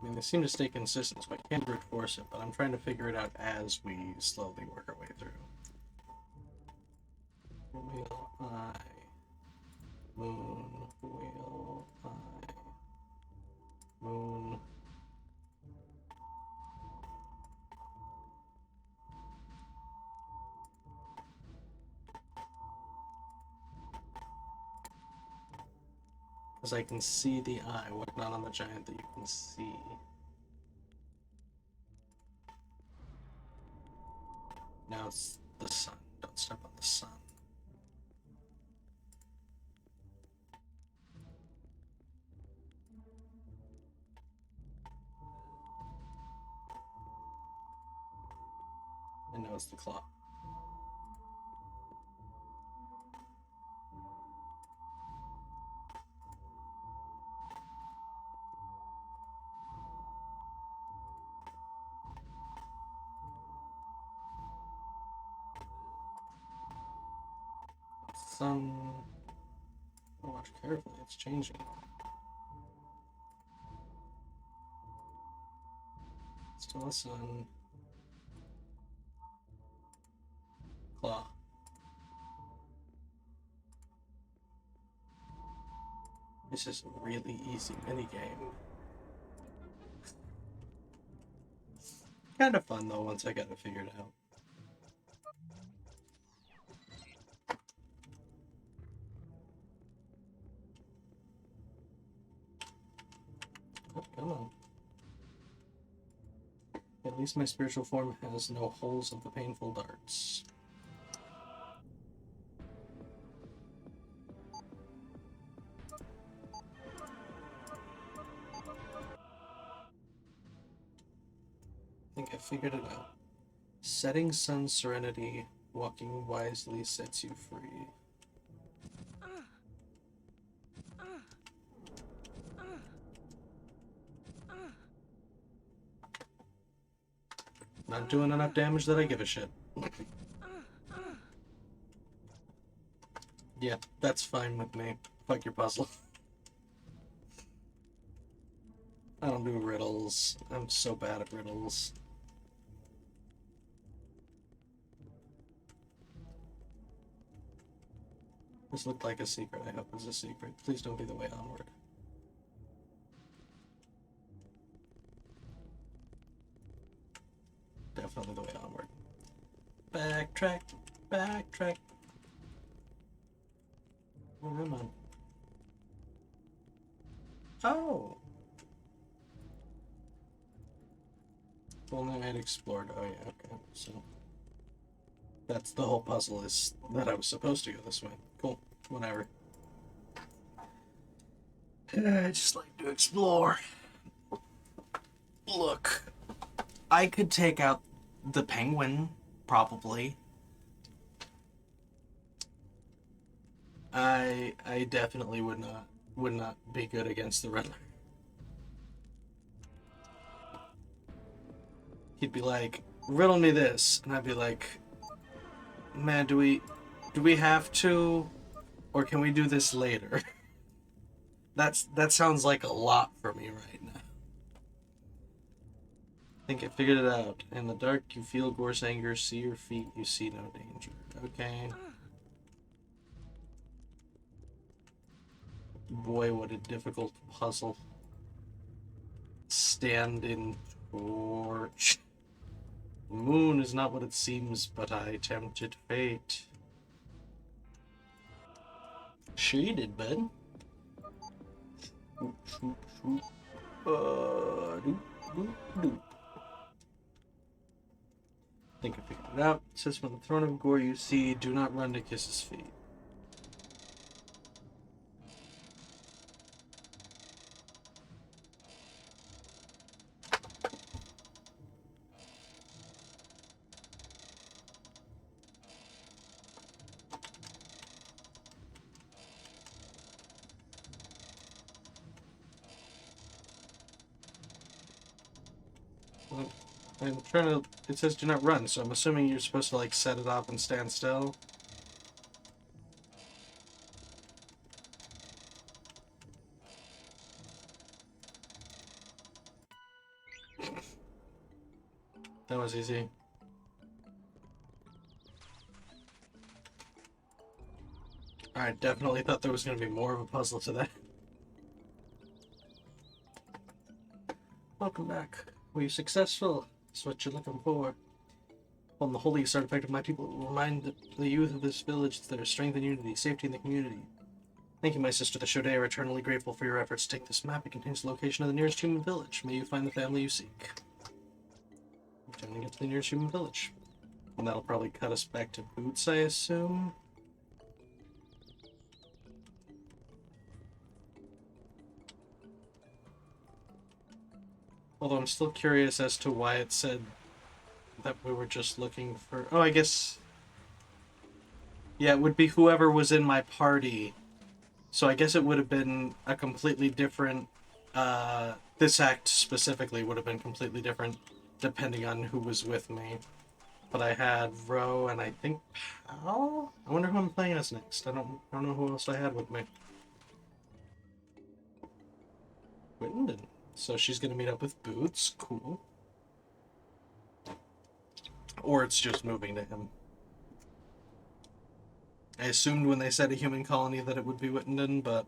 S1: I mean, they seem to stay consistent, so I can't brute force it, but I'm trying to figure it out as we slowly work our way through. Wheel, eye, moon, wheel, eye, moon. Because I can see the eye, what not on the giant that you can see. Now it's the sun. Don't step on the sun. And now it's the claw. Sun. Watch carefully, it's changing. Still the sun. Claw. This is a really easy minigame. Kind of fun though once I got it figured out. Oh, come on. At least my spiritual form has no holes of the painful darts. I think I figured it out. Setting sun serenity, walking wisely sets you free. Not doing enough damage that I give a shit. Yeah, that's fine with me. Fuck your puzzle. I don't do riddles. I'm so bad at riddles. This looked like a secret. I hope it's a secret. Please don't be the way onward. Definitely the way onward. Backtrack. Backtrack. Where am I? Oh! If only I had explored. Oh yeah, okay. So that's the whole puzzle, is that I was supposed to go this way. Cool. Whatever. I just like to explore. Look. I could take out the penguin, probably. I definitely would not be good against the Riddler. He'd be like, riddle me this, and I'd be like, man, do we have to, or can we do this later? That sounds like a lot for me right now. I think I figured it out. In the dark, you feel Gore's anger. See your feet, you see no danger. Okay. Boy, what a difficult puzzle. Stand in torch. The moon is not what it seems, but I tempted fate. Shaded, bud. Shoop, shoop, shoop. Doop, doop, doop. I think I figured it out. It says, from the throne of Gore you see, do not run to kiss his feet. I'm trying to... It says do not run, so I'm assuming you're supposed to, like, set it off and stand still. That was easy. I definitely thought there was going to be more of a puzzle to that. Welcome back. Were you successful? That's what you're looking for. On the holiest artifact of my people, it will remind the youth of this village that there is strength and unity, safety in the community. Thank you, my sister, the Shoday are eternally grateful for your efforts. Take this map. It contains the location of the nearest human village. May you find the family you seek. Time to get to the nearest human village. And that'll probably cut us back to Boots, I assume. Although I'm still curious as to why it said that we were just looking for... Oh, I guess... Yeah, it would be whoever was in my party. So I guess it would have been a completely different... this act specifically would have been completely different depending on who was with me. But I had Ro and I think Pal? I wonder who I'm playing as next. I don't know who else I had with me. Wittenden. So she's gonna meet up with Boots. Cool. Or it's just moving to him. I assumed when they said a human colony that it would be Wittenden, but...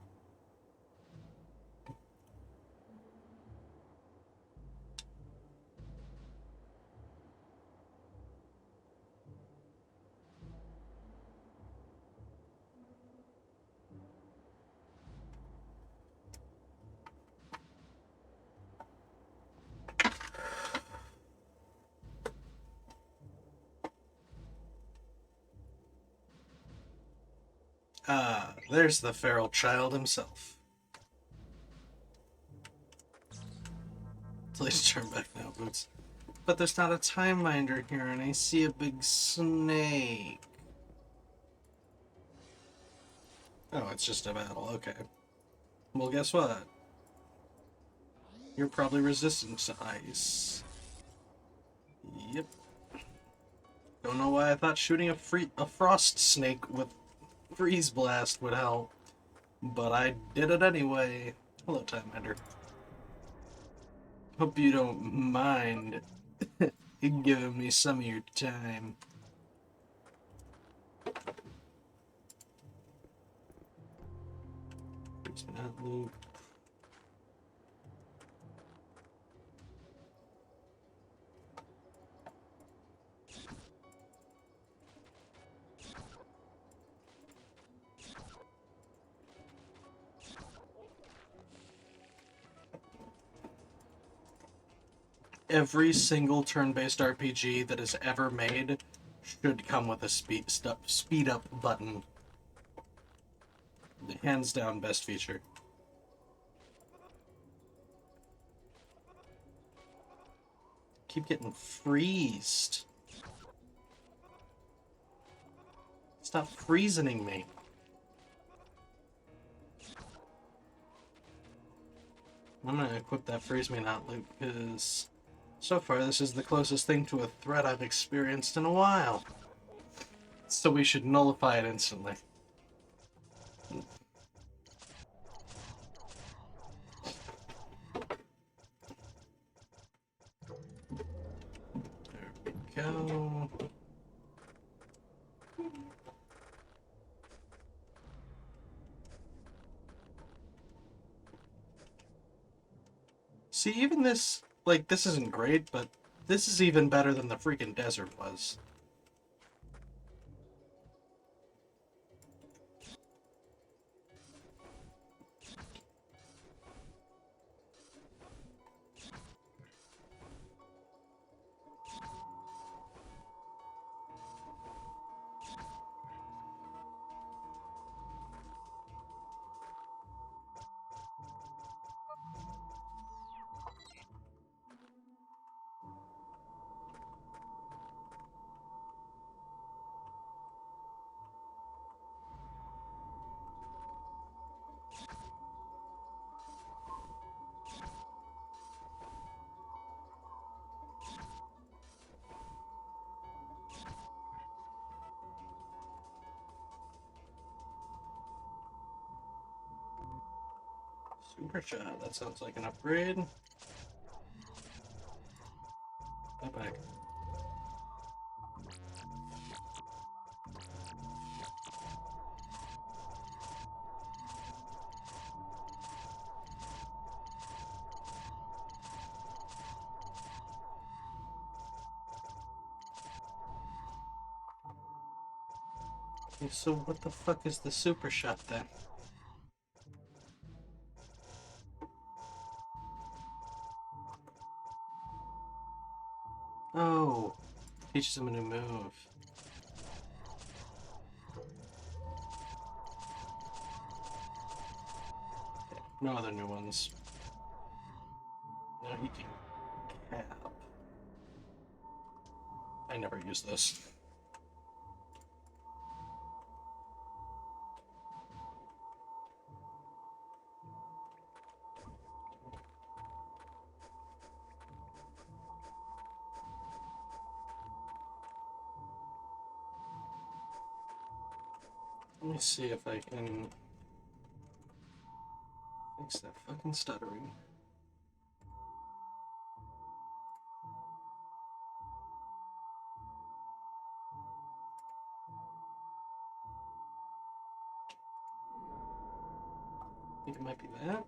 S1: there's the feral child himself. Please turn back now, Boots. But there's not a time minder here, and I see a big snake. Oh, it's just a battle, okay. Well, guess what? You're probably resistant to ice. Yep. Don't know why I thought shooting a frost snake with freeze blast would help, but I did it anyway. Hello, Time Ender. Hope you don't mind giving me some of your time. It's not loop. Every single turn-based RPG that is ever made should come with a speed up button. Hands down, best feature. Keep getting freezed. Stop freezing me. I'm gonna equip that freeze me not loop because so far this is the closest thing to a threat I've experienced in a while. So we should nullify it instantly. There we go. See, even this, like, this isn't great, but this is even better than the freaking desert was. Super shot, that sounds like an upgrade. Go back. Okay, so what the fuck is the super shot then? Oh. Teaches him a new move. Okay, no other new ones. Now he can cap. I never use this. Let me see if I can fix that fucking stuttering. I think it might be that.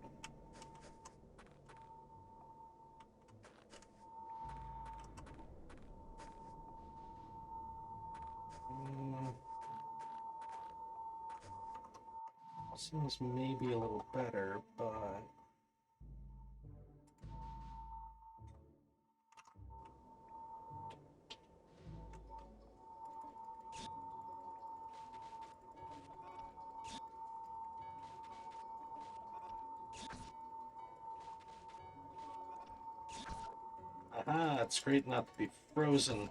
S1: Seems maybe a little better, but aha, it's great not to be frozen.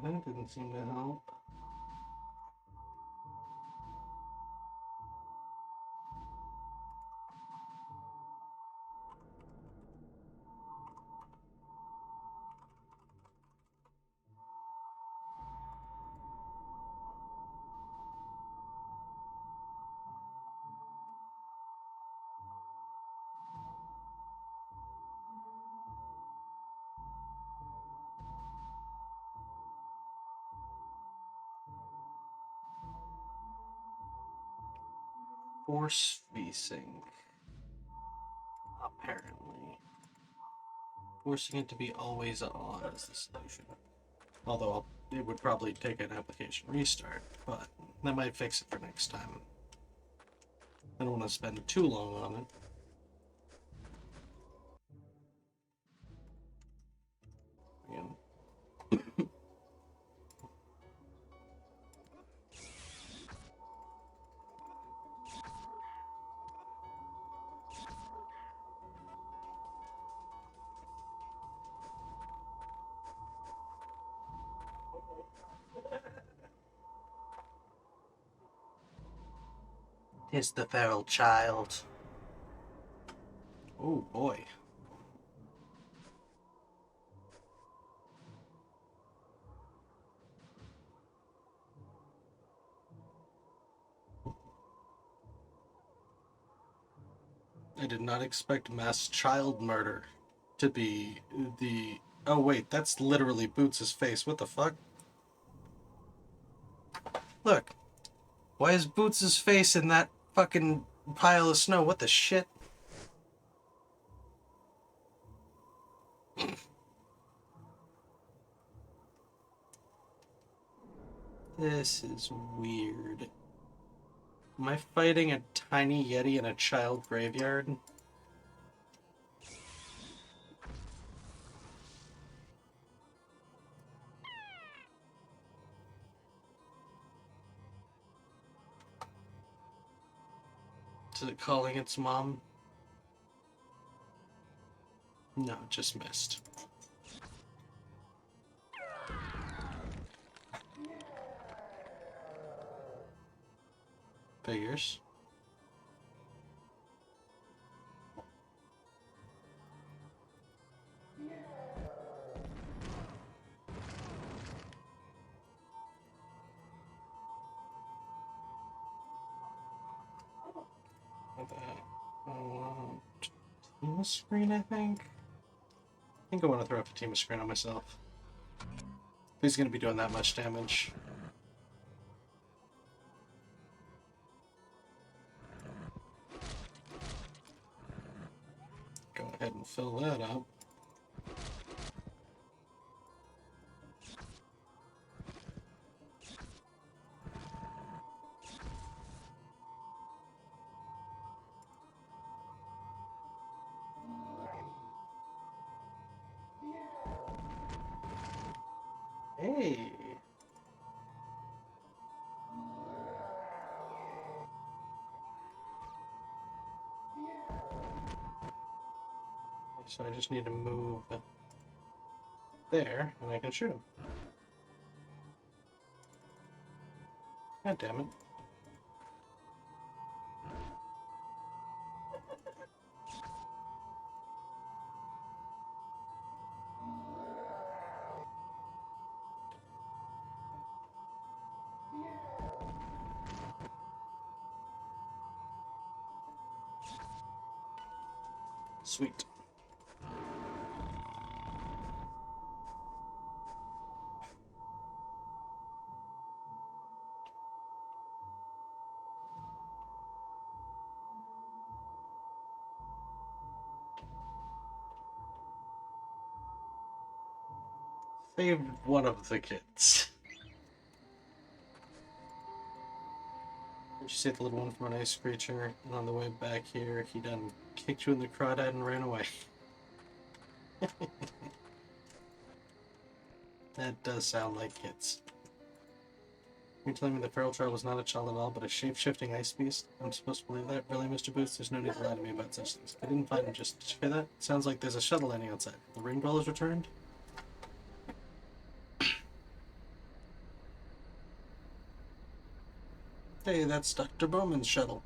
S1: That didn't seem to help. Force VSync. Apparently. Forcing it to be always on is the solution. Although it would probably take an application restart, but that might fix it for next time. I don't want to spend too long on it. Again. Tis the feral child. Oh boy. I did not expect mass child murder to be the... Oh wait, that's literally Boots' face. What the fuck? Look. Why is Boots' face in that fucking pile of snow? What the shit? This is weird. Am I fighting a tiny yeti in a child graveyard? Is it calling its mom? No, just missed. Figures. Team screen, I think? I think I want to throw up a team screen on myself. He's going to be doing that much damage. Go ahead and fill that up. Hey. So I just need to move there, and I can shoot him. God damn it. Sweet. Saved one of the kids. Did you save the little one from an ice creature? And on the way back here, he done kicked you in the crawdad and ran away. That does sound like kids. You're telling me the feral child was not a child at all, but a shape-shifting ice beast? I'm supposed to believe that? Really, Mr. Booth? There's no need to lie to me about such things. I didn't find him just... Did you hear that? Sounds like there's a shuttle landing outside. The ring dwellers returned? Hey, that's Dr. Bowman's shuttle.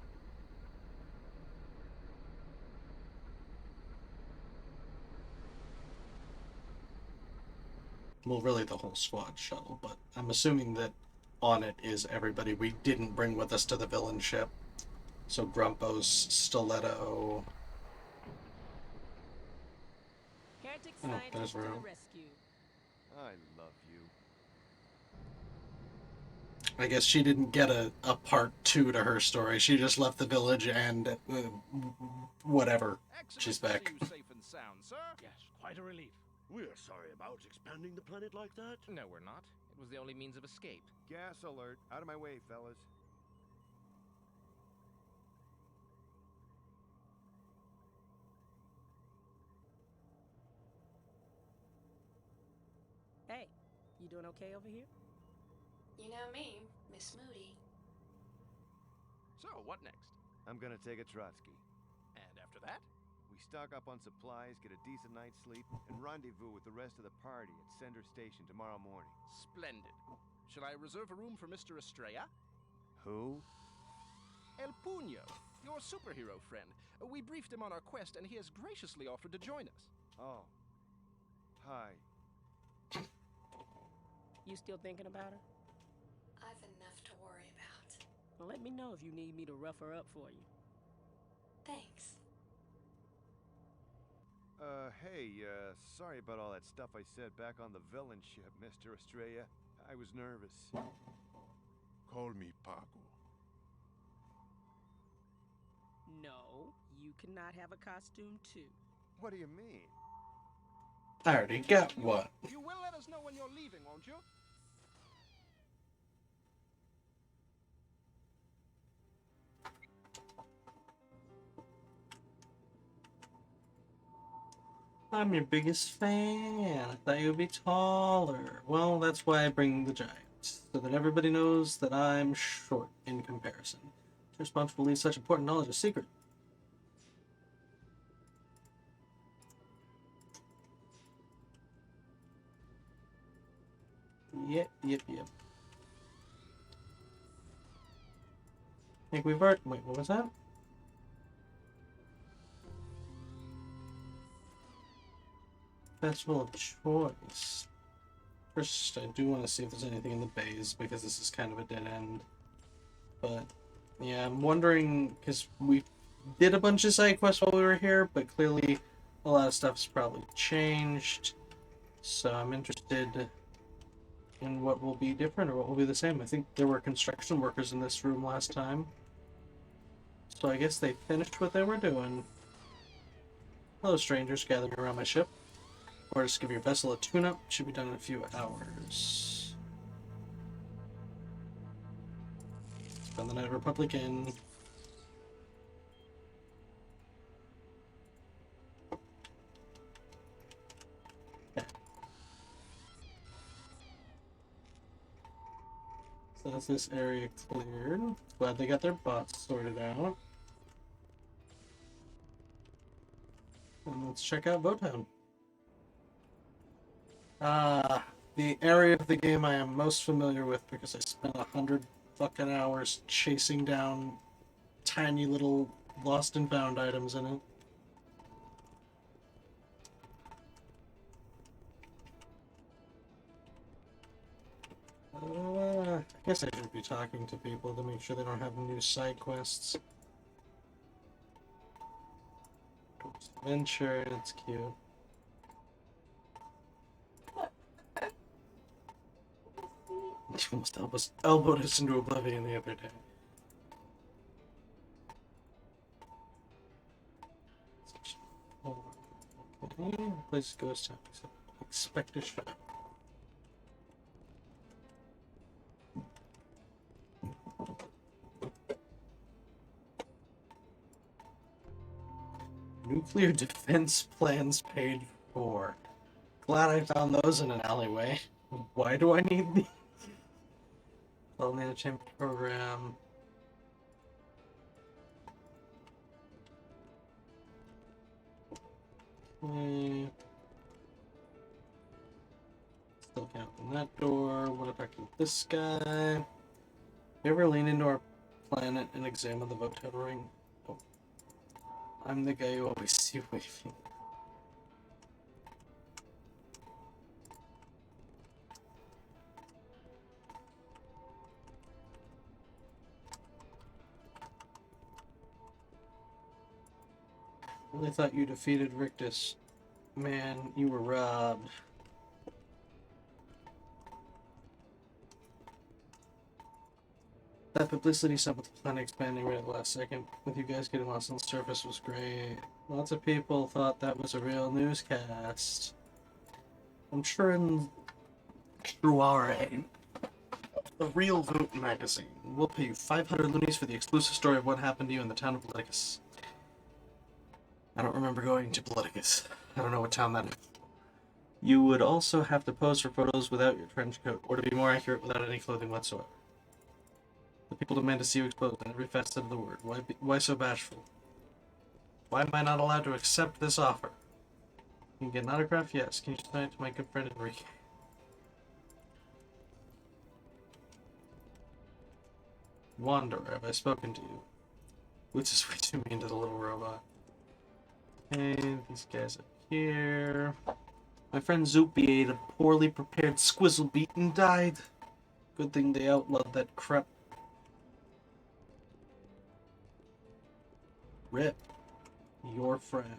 S1: Well, really the whole squad shuttle, but I'm assuming that on it is everybody we didn't bring with us to the villain ship. So Grumpos, Stiletto...
S12: Heretic
S1: Oh,
S12: scientist
S1: there's
S12: to the
S1: Rome.
S12: rescue.
S5: I love you.
S1: I guess she didn't get a part 2 to her story. She just left the village and whatever.
S9: Excellent
S1: She's
S9: to see
S1: back.
S9: you safe and sound, sir.
S11: Yes, quite a relief.
S13: We're sorry about expanding the planet like that.
S10: No, we're not. It was the only means of escape.
S5: Gas alert. Out of my way, fellas.
S12: Hey, you doing okay over here?
S14: You know me, Miss Moody.
S9: So, what next?
S5: I'm gonna take a Trotsky.
S9: And after that?
S5: We stock up on supplies, get a decent night's sleep, and rendezvous with the rest of the party at Center Station tomorrow morning.
S9: Splendid. Shall I reserve a room for Mr. Estrella?
S5: Who?
S9: El Puño, your superhero friend. We briefed him on our quest, and he has graciously offered to join us.
S5: Oh. Hi.
S12: You still thinking about her?
S14: I've enough to worry about.
S12: Well, let me know if you need me to rough her up for you.
S14: Thanks.
S5: Hey, sorry about all that stuff I said back on the villain ship, Mr. Estrella. I was nervous.
S13: Call me Paco.
S12: No, you cannot have a costume too.
S5: What do you mean?
S1: I already got one.
S9: You will let us know when you're leaving, won't you?
S1: I'm your biggest fan. I thought you would be taller. Well, that's why I bring the giants, so that everybody knows that I'm short in comparison. It's responsible to leave such important knowledge a secret. Yep. I think we've already... Wait, what was that? Festival of Choice. First, I do want to see if there's anything in the bays, because this is kind of a dead end. But, yeah, I'm wondering, because we did a bunch of side quests while we were here, but clearly a lot of stuff's probably changed. So I'm interested in what will be different or what will be the same. I think there were construction workers in this room last time. So I guess they finished what they were doing. Hello, strangers gathering around my ship. Orders to give your vessel a tune-up. Should be done in a few hours. Spend the night at Republic Inn. So that's this area cleared. Glad they got their bots sorted out. And let's check out Votown. The area of the game I am most familiar with because I spent 100 fucking hours chasing down tiny little lost and found items in it. I guess I should be talking to people to make sure they don't have new side quests. Adventure, it's cute. She almost elbowed us into oblivion the other day. Okay, place goes to expect a shot. Nuclear defense plans paid for. Glad I found those in an alleyway. Why do I need these? Well, management program. Still counting that door. What affected this guy? You ever lean into our planet and examine the Votel ring? Oh. I'm the guy you always see waving. Really thought you defeated Rictus. Man, you were robbed. That publicity stuff with the planet expanding right at the last second, with you guys getting lost on the surface, was great. Lots of people thought that was a real newscast. I'm sure in Truare, the real Vote magazine, will pay you 500 loonies for the exclusive story of what happened to you in the town of Politicus. I don't remember going to Politicus. I don't know what town that is. You would also have to pose for photos without your trench coat, or to be more accurate, without any clothing whatsoever. The people demand to see you exposed in every facet of the word. Why so bashful? Why am I not allowed to accept this offer? You can get an autograph? Yes. Can you sign it to my good friend Enrique? Wanderer, have I spoken to you? Which is way too mean to the little robot. Hey, these guys up here. My friend Zoopy ate a poorly prepared squizzle beet and died. Good thing they outlawed that crap. Rip. Your friend.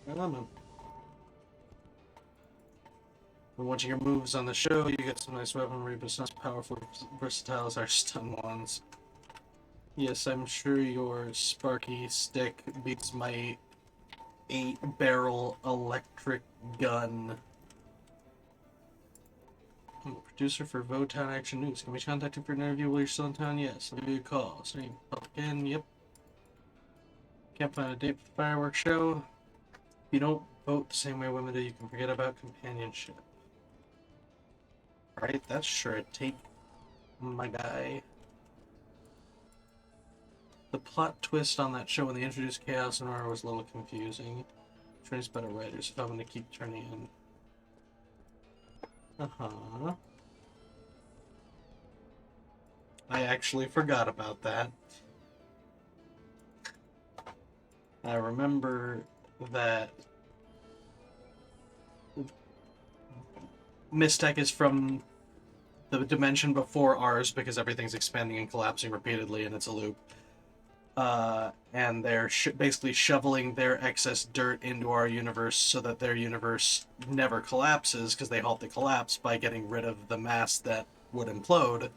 S1: And watching your moves on the show, you get some nice weaponry, but it's not as powerful, versatile as our stun ones. Yes, I'm sure your sparky stick beats my 8-barrel electric gun. I'm a producer for Votown Action News. Can we contact you for an interview while you're still in town? Yes, I'll give you a call. So you public in, yep. Can't find a date for the fireworks show. If you don't vote the same way women do, you can forget about companionship. Right, that's sure it take my guy. The plot twist on that show when they introduced Chaos and Horror was a little confusing. Train's better writers if I'm gonna keep turning in. Uh-huh. I actually forgot about that. I remember that Mistech is from the dimension before ours because everything's expanding and collapsing repeatedly and it's a loop. And they're basically shoveling their excess dirt into our universe so that their universe never collapses because they halt the collapse by getting rid of the mass that would implode.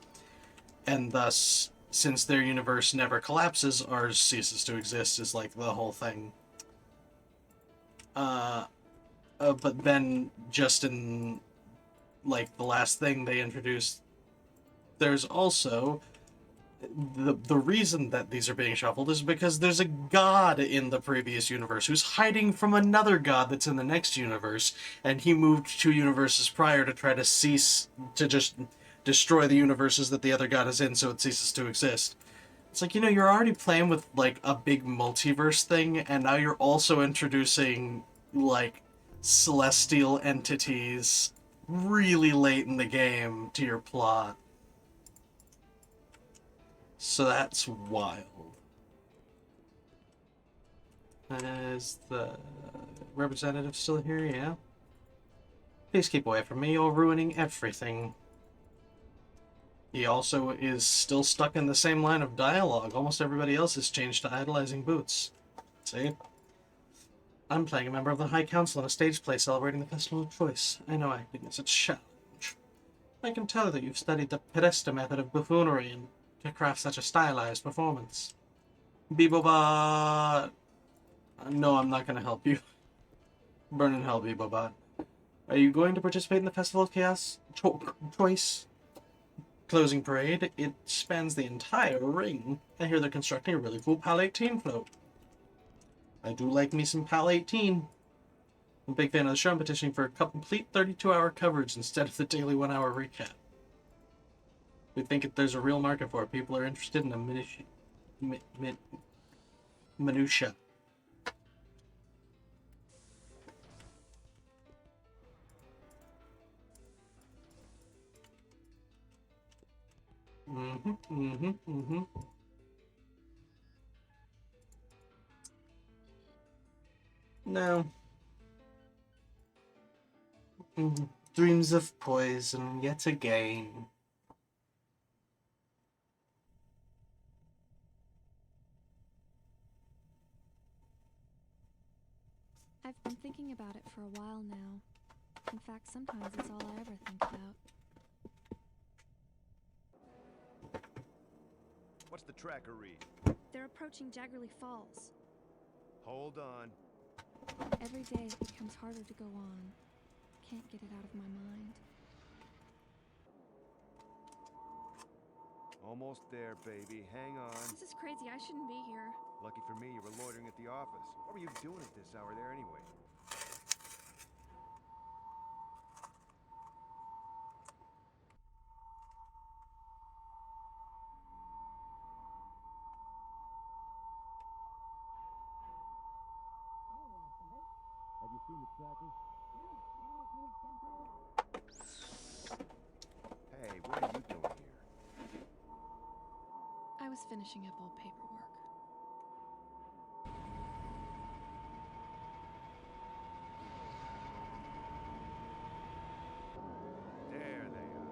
S1: And thus, since their universe never collapses, ours ceases to exist, is like the whole thing. But then, just in, like, the last thing they introduced, there's also... The reason that these are being shuffled is because there's a god in the previous universe who's hiding from another god that's in the next universe, and he moved 2 universes prior to try to just destroy the universes that the other god is in so it ceases to exist. It's like, you're already playing with, like, a big multiverse thing, and now you're also introducing, like, celestial entities really late in the game to your plot. So that's wild. Is the representative still here? Yeah. Please keep away from me, you're ruining everything. He also is still stuck in the same line of dialogue. Almost everybody else has changed to idolizing Boots. See? I'm playing a member of the High Council in a stage play celebrating the Festival of Choice. I know acting is a challenge. I can tell that you've studied the Podesta method of buffoonery and to craft such a stylized performance. Bebobot! No, I'm not going to help you. Burn in hell, Bebobot. Are you going to participate in the Festival of Chaos Choice? Closing parade. It spans the entire ring. I hear they're constructing a really cool PAL 18 float. I do like me some PAL 18. I'm a big fan of the show. I'm petitioning for a complete 32-hour coverage instead of the daily 1-hour recap. We think there's a real market for it. People are interested in the minutia. No. Dreams of poison yet again.
S15: I've been thinking about it for a while now. In fact, sometimes it's all I ever think about.
S5: What's the tracker read?
S15: They're approaching Jaggerly Falls.
S5: Hold on.
S15: Every day it becomes harder to go on. Can't get it out of my mind.
S5: Almost there, baby. Hang on.
S7: This is crazy. I shouldn't be here.
S5: Lucky for me, you were loitering at the office. What were you doing at this hour there anyway? Have you seen the tracker? Hey, what are you doing here?
S7: I was finishing up old paperwork.
S5: There they are.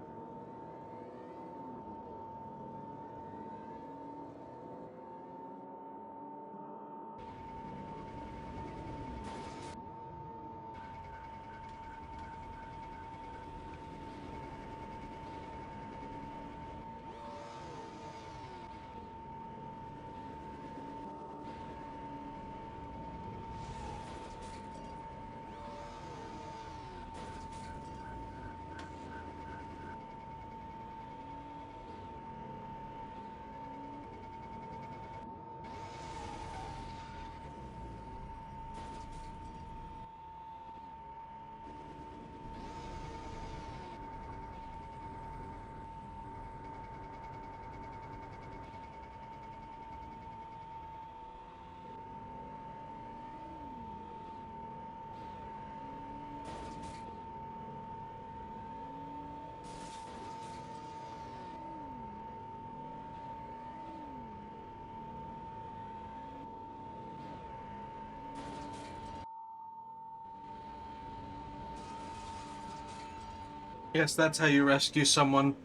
S1: Yes, that's how you rescue someone.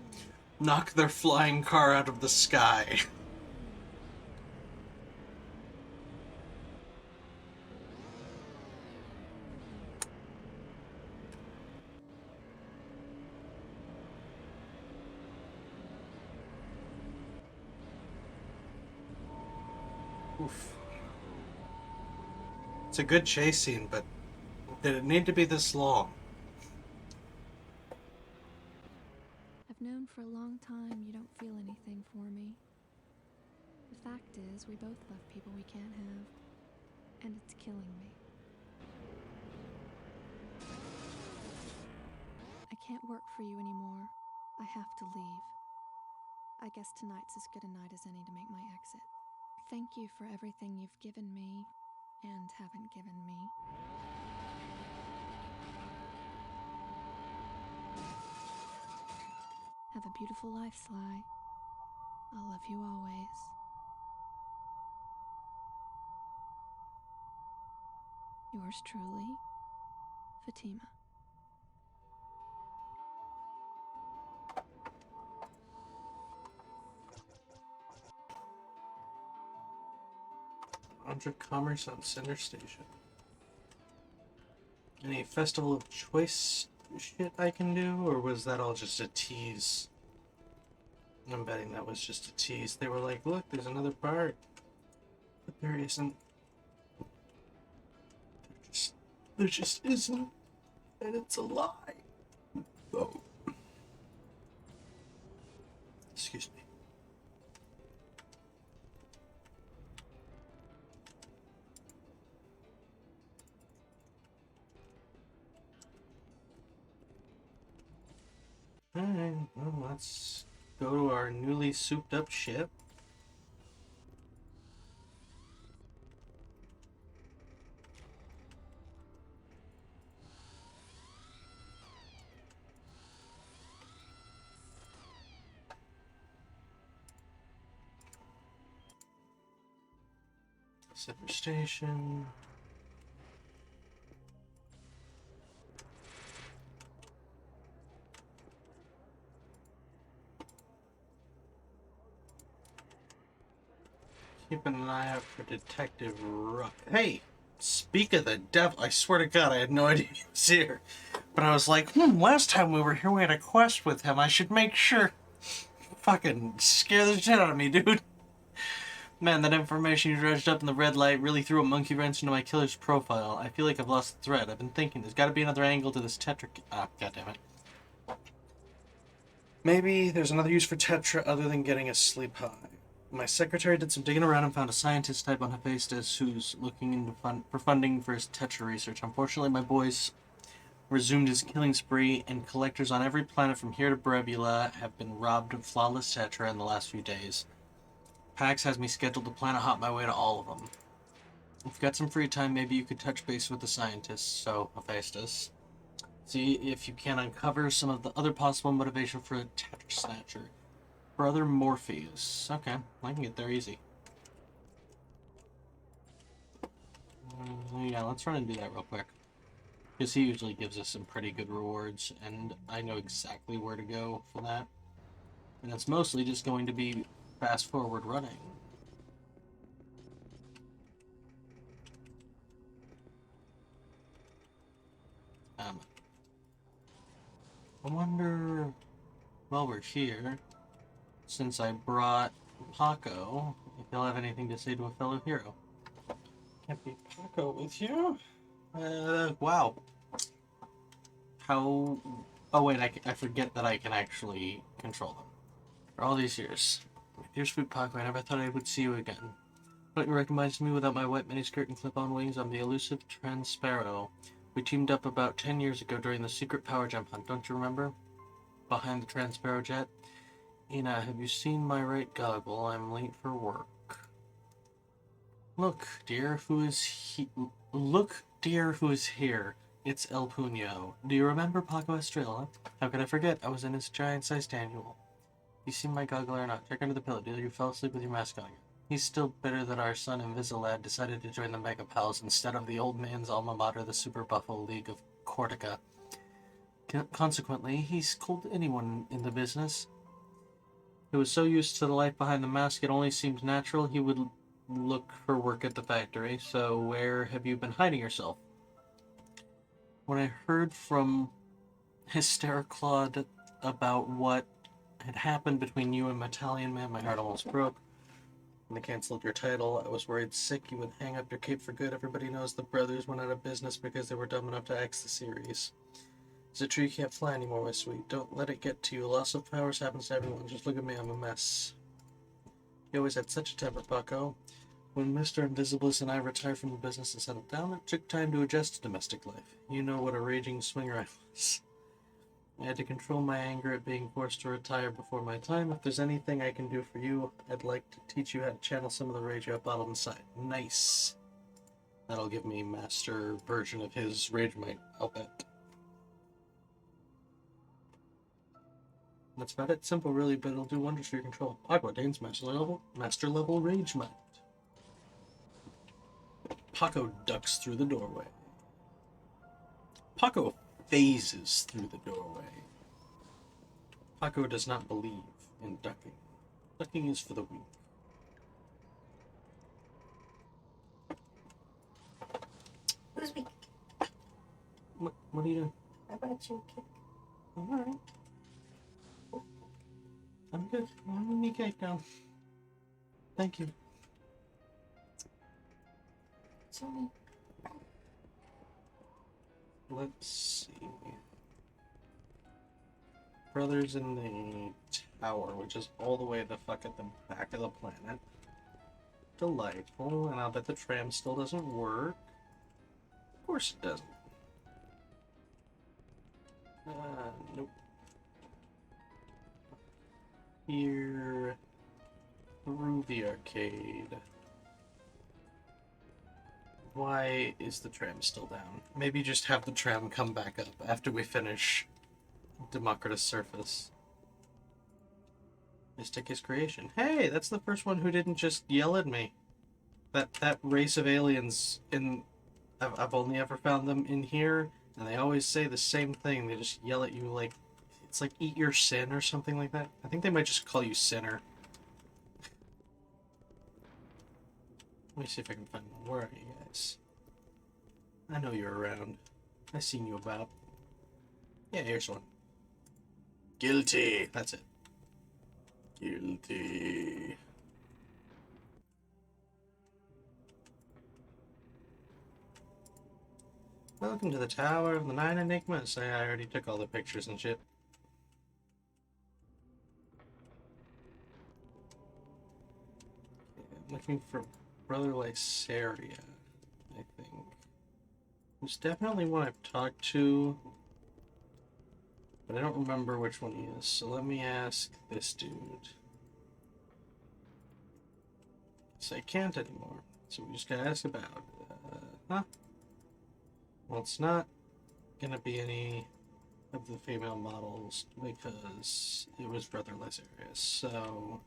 S1: Knock their flying car out of the sky. Oof. It's a good chase scene, but did it need to be this long?
S15: I've known for a long time you don't feel anything for me. The fact is, we both love people we can't have, and it's killing me. I can't work for you anymore. I have to leave. I guess tonight's as good a night as any to make my exit. Thank you for everything you've given me and haven't given me. Have a beautiful life, Sly. I'll love you always. Yours truly, Fatima.
S1: Object Commerce on Center Station. Any Festival of Choice shit I can do, or was that all just a tease? I'm betting that was just a tease. They were like, look, there's another part. But there isn't. There just isn't. And it's a lie. Oh. Excuse me. Alright, well, let's go to our newly souped up ship. Center Station. Keeping an eye out for Detective Ruck. Hey! Speak of the devil, I swear to God, I had no idea he was here. But I was like, last time we were here we had a quest with him. I should make sure. Fucking scare the shit out of me, dude. Man, that information you dredged up in the red light really threw a monkey wrench into my killer's profile. I feel like I've lost the thread. I've been thinking there's gotta be another angle to this Tetra... Ah, goddammit. Maybe there's another use for Tetra other than getting us sleep high. My secretary did some digging around and found a scientist type on Hephaestus who's looking into for funding for his Tetra research. Unfortunately, my boy's resumed his killing spree, and collectors on every planet from here to Brebula have been robbed of flawless Tetra in the last few days. Pax has me scheduled to planet hop my way to all of them. If you've got some free time, maybe you could touch base with the scientists, so Hephaestus. See if you can uncover some of the other possible motivation for a Tetra Snatcher. Brother Morpheus. Okay, I can get there easy. Yeah, let's run and do that real quick. Because he usually gives us some pretty good rewards, and I know exactly where to go for that. And it's mostly just going to be fast forward running. I wonder, while we're here, since I brought Paco, if he'll have anything to say to a fellow hero. Can't be Paco with you? Wow. How... Oh wait, I forget that I can actually control them. For all these years. Dear sweet Paco, I never thought I would see you again. Don't you recognize me without my white miniskirt and clip-on wings? I'm the elusive Transparrow. We teamed up about 10 years ago during the secret power jump hunt, don't you remember? Behind the Transparrow jet. Ina, have you seen my right goggle? I'm late for work. Look, dear, who is here. It's El Puño. Do you remember Paco Estrella? How could I forget? I was in his giant-sized annual. You see my goggle or not? Check under the pillow. Dear, you fell asleep with your mask on. He's still bitter that our son Invisilad decided to join the Mega Pals instead of the old man's alma mater, the Super Buffalo League of Cortica. Consequently, he's cold to anyone in the business. He was so used to the life behind the mask, it only seemed natural he would look for work at the factory. So where have you been hiding yourself? When I heard from Hystericlaude about what had happened between you and Metallion Man, my heart almost broke. When they canceled your title, I was worried sick you would hang up your cape for good. Everybody knows the brothers went out of business because they were dumb enough to axe the series. Is it true you can't fly anymore, my sweet? Don't let it get to you. Loss of powers happens to everyone. Just look at me, I'm a mess. You always had such a temper, Paco. When Mr. Invisibilis and I retired from the business and settled down, it took time to adjust to domestic life. You know what a raging swinger I was. I had to control my anger at being forced to retire before my time. If there's anything I can do for you, I'd like to teach you how to channel some of the rage you have bottled inside. Nice. That'll give me master version of his rage might, I'll bet. That's about it. Simple, really, but it'll do wonders for your control. Aqua Dane's master level rage might. Paco ducks through the doorway. Paco phases through the doorway. Paco does not believe in ducking. Ducking is for the weak.
S2: Who's weak?
S1: What are you doing?
S2: I brought you a cake.
S1: Alright. I'm good. I'm gonna need cake down. Thank you.
S2: Sorry.
S1: Let's see. Brothers in the tower, which is all the way the fuck at the back of the planet. Delightful, and I'll bet the tram still doesn't work. Of course it doesn't. Nope. Here, through the arcade. Why is the tram still down? Maybe just have the tram come back up after we finish Democritus Surface. Mystic his creation. Hey, that's the first one who didn't just yell at me. That race of aliens in... I've only ever found them in here, and they always say the same thing. They just yell at you like... It's like eat your sin or something like that. I think they might just call you sinner. Let me see if I can find one. Where are you guys? I know you're around. I've seen you about. Yeah, here's one. Guilty. That's it. Guilty. Welcome to the Tower of the Nine Enigmas. I already took all the pictures and shit. Okay, I'm looking for Brother Lysaria, I think. There's definitely one I've talked to, but I don't remember which one he is, so let me ask this dude. So I can't anymore, so we just gotta ask about, huh? Well, it's not gonna be any of the female models, because it was Brother Lysaria, so...